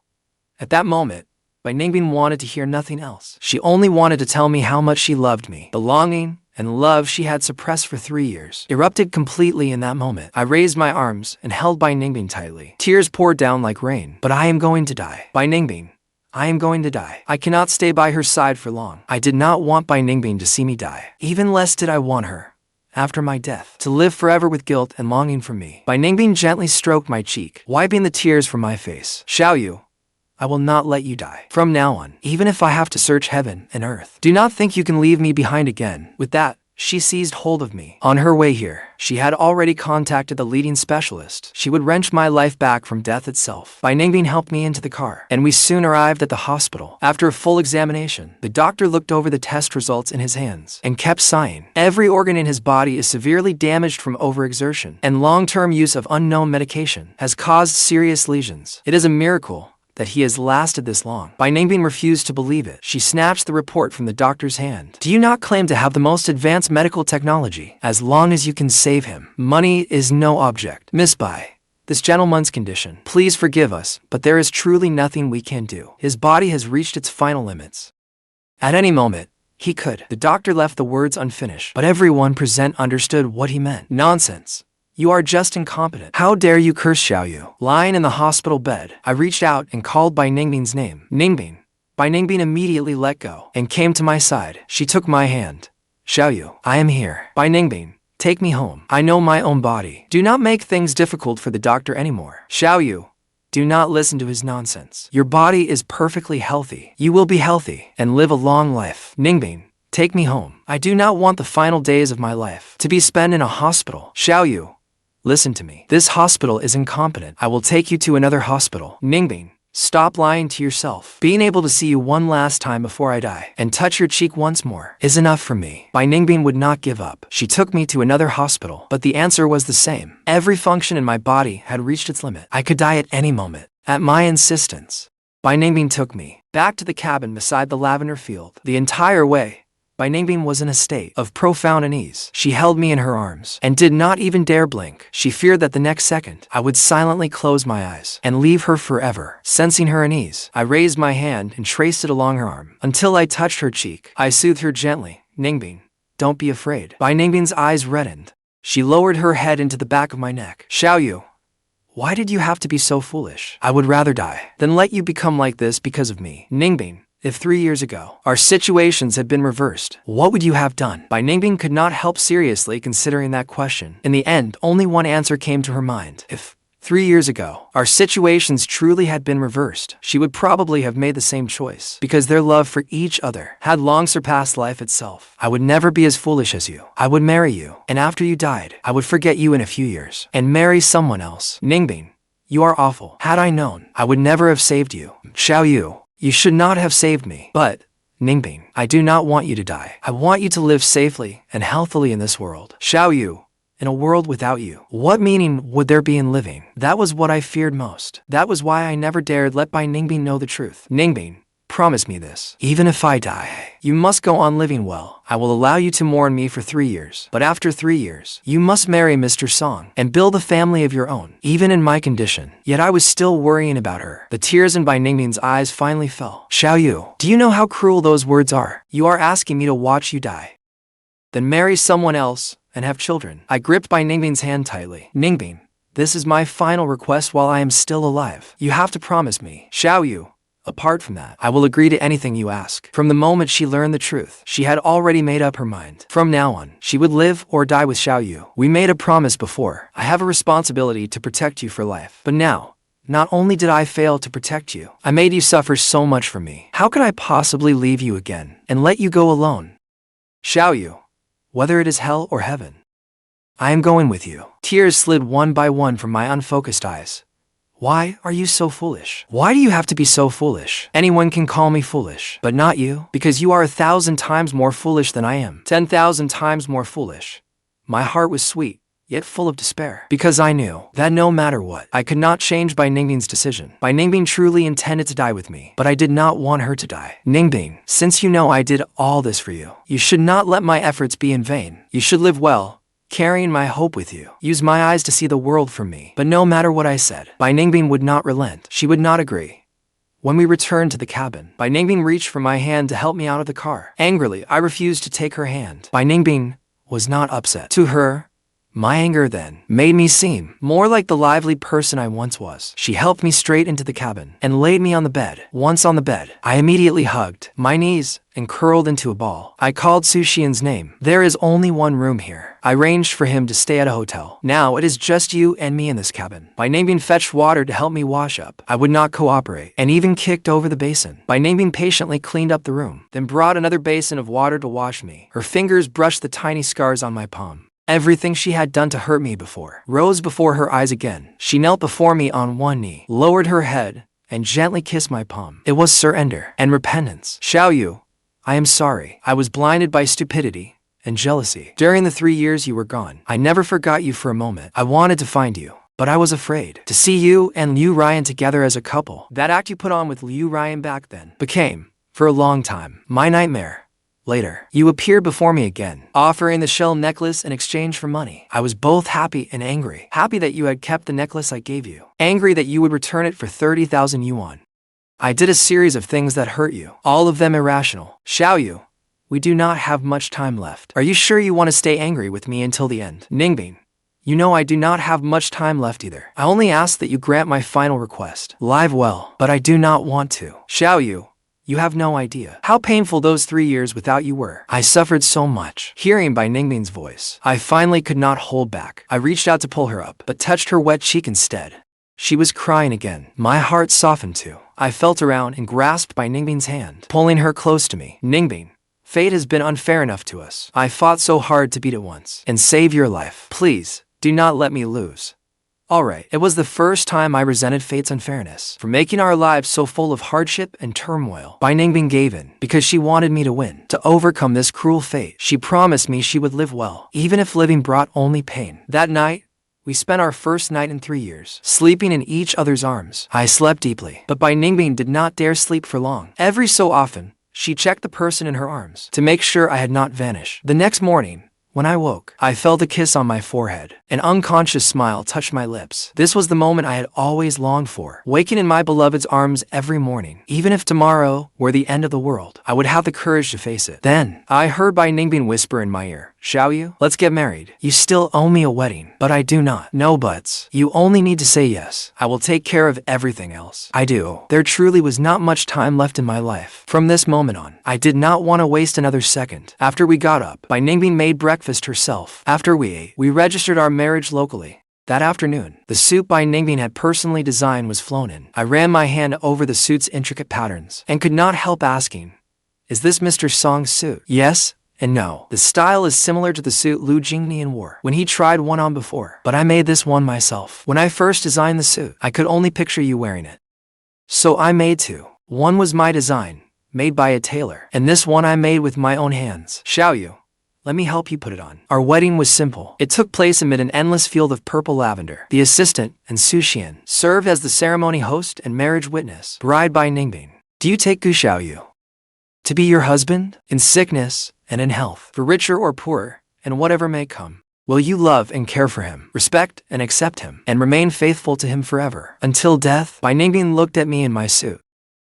At that moment, Bai Ningbing wanted to hear nothing else. She only wanted to tell me how much she loved me. The longing and love she had suppressed for 3 years erupted completely in that moment. I raised my arms and held Bai Ningbing tightly. Tears poured down like rain. But I am going to die. Bai Ningbing, I am going to die. I cannot stay by her side for long. I did not want Bai Ningbing to see me die. Even less did I want her, after my death, to live forever with guilt and longing for me. Bai Ningbing gently stroked my cheek, wiping the tears from my face. Xiaoyu, I will not let you die. From now on, even if I have to search heaven and earth, do not think you can leave me behind again. With that, she seized hold of me. On her way here, she had already contacted the leading specialist. She would wrench my life back from death itself. Bai Ningbing helped me into the car, and we soon arrived at the hospital. After a full examination, the doctor looked over the test results in his hands and kept sighing. Every organ in his body is severely damaged from overexertion, and long-term use of unknown medication has caused serious lesions. It is a miracle that he has lasted this long. Bai Ningbing refused to believe it. She snatched the report from the doctor's hand. Do you not claim to have the most advanced medical technology? As long as you can save him, money is no object. Miss Bai, this gentleman's condition. Please forgive us, but there is truly nothing we can do. His body has reached its final limits. At any moment, he could. The doctor left the words unfinished, but everyone present understood what he meant. Nonsense. You are just incompetent. How dare you curse Xiaoyu? Lying in the hospital bed, I reached out and called Bai Ningbing's name. Ningbing. Bai Ningbing immediately let go and came to my side. She took my hand. Xiaoyu, I am here. Bai Ningbing, take me home. I know my own body. Do not make things difficult for the doctor anymore. Xiaoyu, do not listen to his nonsense. Your body is perfectly healthy. You will be healthy and live a long life. Ningbing, take me home. I do not want the final days of my life to be spent in a hospital. Xiaoyu, listen to me. This hospital is incompetent. I will take you to another hospital. Ningbing, stop lying to yourself. Being able to see you one last time before I die and touch your cheek once more is enough for me. Bai Ningbing would not give up. She took me to another hospital, but the answer was the same. Every function in my body had reached its limit. I could die at any moment. At my insistence, Bai Ningbing took me back to the cabin beside the lavender field. The entire way, Bai Ningbing was in a state of profound unease. She held me in her arms and did not even dare blink. She feared that the next second, I would silently close my eyes and leave her forever. Sensing her unease, I raised my hand and traced it along her arm until I touched her cheek. I soothed her gently. Ningbing, don't be afraid. Bai Ningbing's eyes reddened. She lowered her head into the back of my neck. Xiaoyu, why did you have to be so foolish? I would rather die than let you become like this because of me. Ningbing, if 3 years ago, our situations had been reversed, what would you have done? Bai Ningbing could not help seriously considering that question. In the end, only one answer came to her mind. If 3 years ago, our situations truly had been reversed, she would probably have made the same choice, because their love for each other had long surpassed life itself. I would never be as foolish as you. I would marry you, and after you died, I would forget you in a few years, and marry someone else. Ningbing, you are awful. Had I known, I would never have saved you. Xiaoyu, you should not have saved me. But, Ningbing, I do not want you to die. I want you to live safely and healthily in this world. Xiaoyu, in a world without you, what meaning would there be in living? That was what I feared most. That was why I never dared let Bai Ningbing know the truth. Ningbing, promise me this. Even if I die, you must go on living well. I will allow you to mourn me for 3 years. But after 3 years, you must marry Mr. Song and build a family of your own, even in my condition. Yet I was still worrying about her. The tears in Bai Ningbing's eyes finally fell. Xiaoyu, do you know how cruel those words are? You are asking me to watch you die, then marry someone else and have children. I gripped Bai Ningbing's hand tightly. Ningbing, this is my final request while I am still alive. You have to promise me. Xiaoyu, apart from that, I will agree to anything you ask. From the moment she learned the truth, she had already made up her mind. From now on, she would live or die with Xiaoyu. We made a promise before. I have a responsibility to protect you for life. But now, not only did I fail to protect you, I made you suffer so much for me. How could I possibly leave you again and let you go alone? Xiaoyu, whether it is hell or heaven, I am going with you. Tears slid one by one from my unfocused eyes. Why are you so foolish? Why do you have to be so foolish? Anyone can call me foolish, but not you, because you are 1,000 times more foolish than I am. 10,000 times more foolish. My heart was sweet, yet full of despair, because I knew that no matter what, I could not change Bai Ningbing's decision. Bai Ningbing truly intended to die with me, but I did not want her to die. Ningbing, since you know I did all this for you, you should not let my efforts be in vain. You should live well carrying my hope with you. Use my eyes to see the world from me. But no matter what I said, Bai Ningbing would not relent. She would not agree. When we returned to the cabin, Bai Ningbing reached for my hand to help me out of the car. Angrily, I refused to take her hand. Bai Ningbing was not upset. To her, my anger then made me seem more like the lively person I once was. She helped me straight into the cabin and laid me on the bed. Once on the bed, I immediately hugged my knees and curled into a ball. I called Su Xian's name. There is only one room here. I arranged for him to stay at a hotel. Now it is just you and me in this cabin. Bai Ningbing fetched water to help me wash up. I would not cooperate and even kicked over the basin. Bai Ningbing patiently cleaned up the room, then brought another basin of water to wash me. Her fingers brushed the tiny scars on my palm. Everything she had done to hurt me before rose before her eyes again. She knelt before me on one knee, lowered her head, and gently kissed my palm. It was surrender and repentance. Xiaoyu, I am sorry. I was blinded by stupidity and jealousy. During the 3 years you were gone, I never forgot you for a moment. I wanted to find you, but I was afraid to see you and Liu Ryan together as a couple. That act you put on with Liu Ryan back then became, for a long time, my nightmare. Later, you appeared before me again, offering the shell necklace in exchange for money. I was both happy and angry. Happy that you had kept the necklace I gave you. Angry that you would return it for 30,000 yuan. I did a series of things that hurt you, all of them irrational. Xiaoyu, we do not have much time left. Are you sure you want to stay angry with me until the end? Ningbing, you know I do not have much time left either. I only ask that you grant my final request. Live well, but I do not want to. Xiaoyu, you have no idea how painful those 3 years without you were. I suffered so much. Hearing Bai Ningbing's voice, I finally could not hold back. I reached out to pull her up, but touched her wet cheek instead. She was crying again. My heart softened too. I felt around and grasped Bai Ningbing's hand, pulling her close to me. Ningbing, fate has been unfair enough to us. I fought so hard to beat it once and save your life. Please, do not let me lose. Alright, it was the first time I resented fate's unfairness for making our lives so full of hardship and turmoil. Bai Ningbing gave in because she wanted me to win. To overcome this cruel fate, she promised me she would live well, even if living brought only pain. That night, we spent our first night in 3 years, sleeping in each other's arms. I slept deeply, but Bai Ningbing did not dare sleep for long. Every so often, she checked the person in her arms to make sure I had not vanished. The next morning, when I woke, I felt a kiss on my forehead. An unconscious smile touched my lips. This was the moment I had always longed for. Waking in my beloved's arms every morning. Even if tomorrow were the end of the world, I would have the courage to face it. Then, I heard Bai Ningbing whisper in my ear, Xiaoyu, let's get married. You still owe me a wedding, but I do not. No buts. You only need to say yes. I will take care of everything else. I do. There truly was not much time left in my life. From this moment on, I did not want to waste another second. After we got up, Bai Ningbing made breakfast herself. After we ate, we registered our marriage locally. That afternoon, the suit Bai Ningbing had personally designed was flown in. I ran my hand over the suit's intricate patterns and could not help asking, is this Mr. Song's suit? Yes and no. The style is similar to the suit Lu Jingnian wore when he tried one on before, but I made this one myself. When I first designed the suit, I could only picture you wearing it. So I made two. One was my design, made by a tailor, and this one I made with my own hands. Xiaoyu, let me help you put it on. Our wedding was simple. It took place amid an endless field of purple lavender. The assistant and Su Xian served as the ceremony host and marriage witness. Bride Bai Ningbing, do you take Gu Xiaoyu to be your husband in sickness and in health, for richer or poorer, and whatever may come? Will you love and care for him, respect and accept him, and remain faithful to him forever, until death? Bai Ningbing looked at me in my suit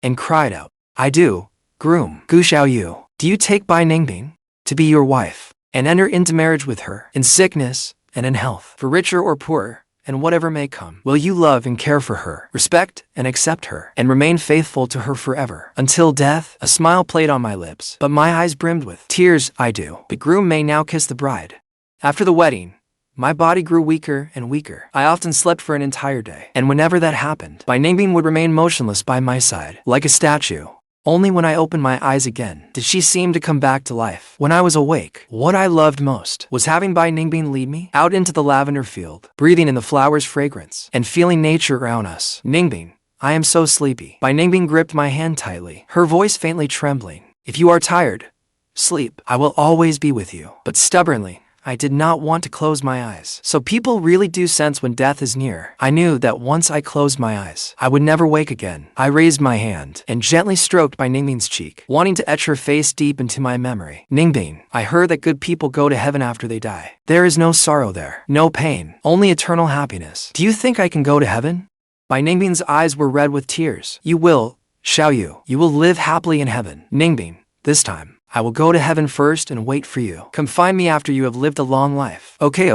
and cried out, I do, groom. Gu Xiaoyu, do you take Bai Ningbing to be your wife, and enter into marriage with her, in sickness and in health, for richer or poorer, and whatever may come? Will you love and care for her, respect and accept her, and remain faithful to her forever, until death? A smile played on my lips, but my eyes brimmed with tears. I do. The groom may now kiss the bride. After the wedding, my body grew weaker and weaker. I often slept for an entire day, and whenever that happened, Bai Ningbing would remain motionless by my side, like a statue. Only when I opened my eyes again did she seem to come back to life. When I was awake, what I loved most was having Bai Ningbing lead me out into the lavender field, breathing in the flowers' fragrance, and feeling nature around us. Ningbing, I am so sleepy. Bai Ningbing gripped my hand tightly, her voice faintly trembling. If you are tired, sleep. I will always be with you. But stubbornly, I did not want to close my eyes. So people really do sense when death is near. I knew that once I closed my eyes, I would never wake again. I raised my hand and gently stroked Bai Ningbing's cheek, wanting to etch her face deep into my memory. Ningbing, I heard that good people go to heaven after they die. There is no sorrow there, no pain, only eternal happiness. Do you think I can go to heaven? Bai Ningbing's eyes were red with tears. You will, Xiaoyu. You will live happily in heaven. Ningbing, this time, I will go to heaven first and wait for you. Come find me after you have lived a long life. Okay.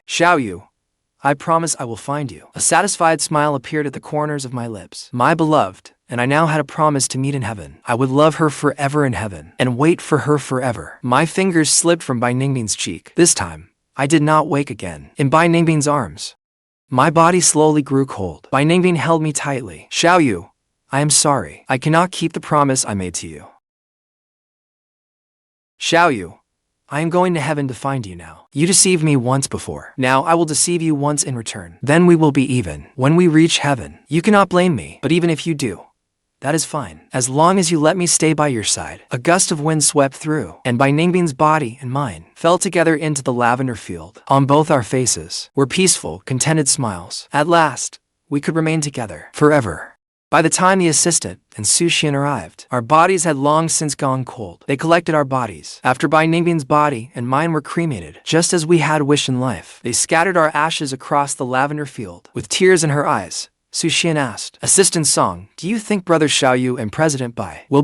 Xiaoyu, I promise I will find you. A satisfied smile appeared at the corners of my lips. My beloved, and I now had a promise to meet in heaven. I would love her forever in heaven, and wait for her forever. My fingers slipped from Bai Ningbing's cheek. This time, I did not wake again. In Bai Ningbing's arms, my body slowly grew cold. Bai Ningbing held me tightly. Xiaoyu, I am sorry. I cannot keep the promise I made to you. Xiaoyu, I am going to heaven to find you now. You deceived me once before. Now I will deceive you once in return. Then we will be even. When we reach heaven, you cannot blame me. But even if you do, that is fine. As long as you let me stay by your side. A gust of wind swept through, and Bai Ningbing's body and mine fell together into the lavender field. On both our faces were peaceful, contented smiles. At last, we could remain together forever. By the time the assistant and Suxian arrived, our bodies had long since gone cold. They collected our bodies. After Bai Ningbing's body and mine were cremated, just as we had wished in life, they scattered our ashes across the lavender field. With tears in her eyes, Suxian asked, Assistant Song, do you think Brother Xiaoyu and President Bai will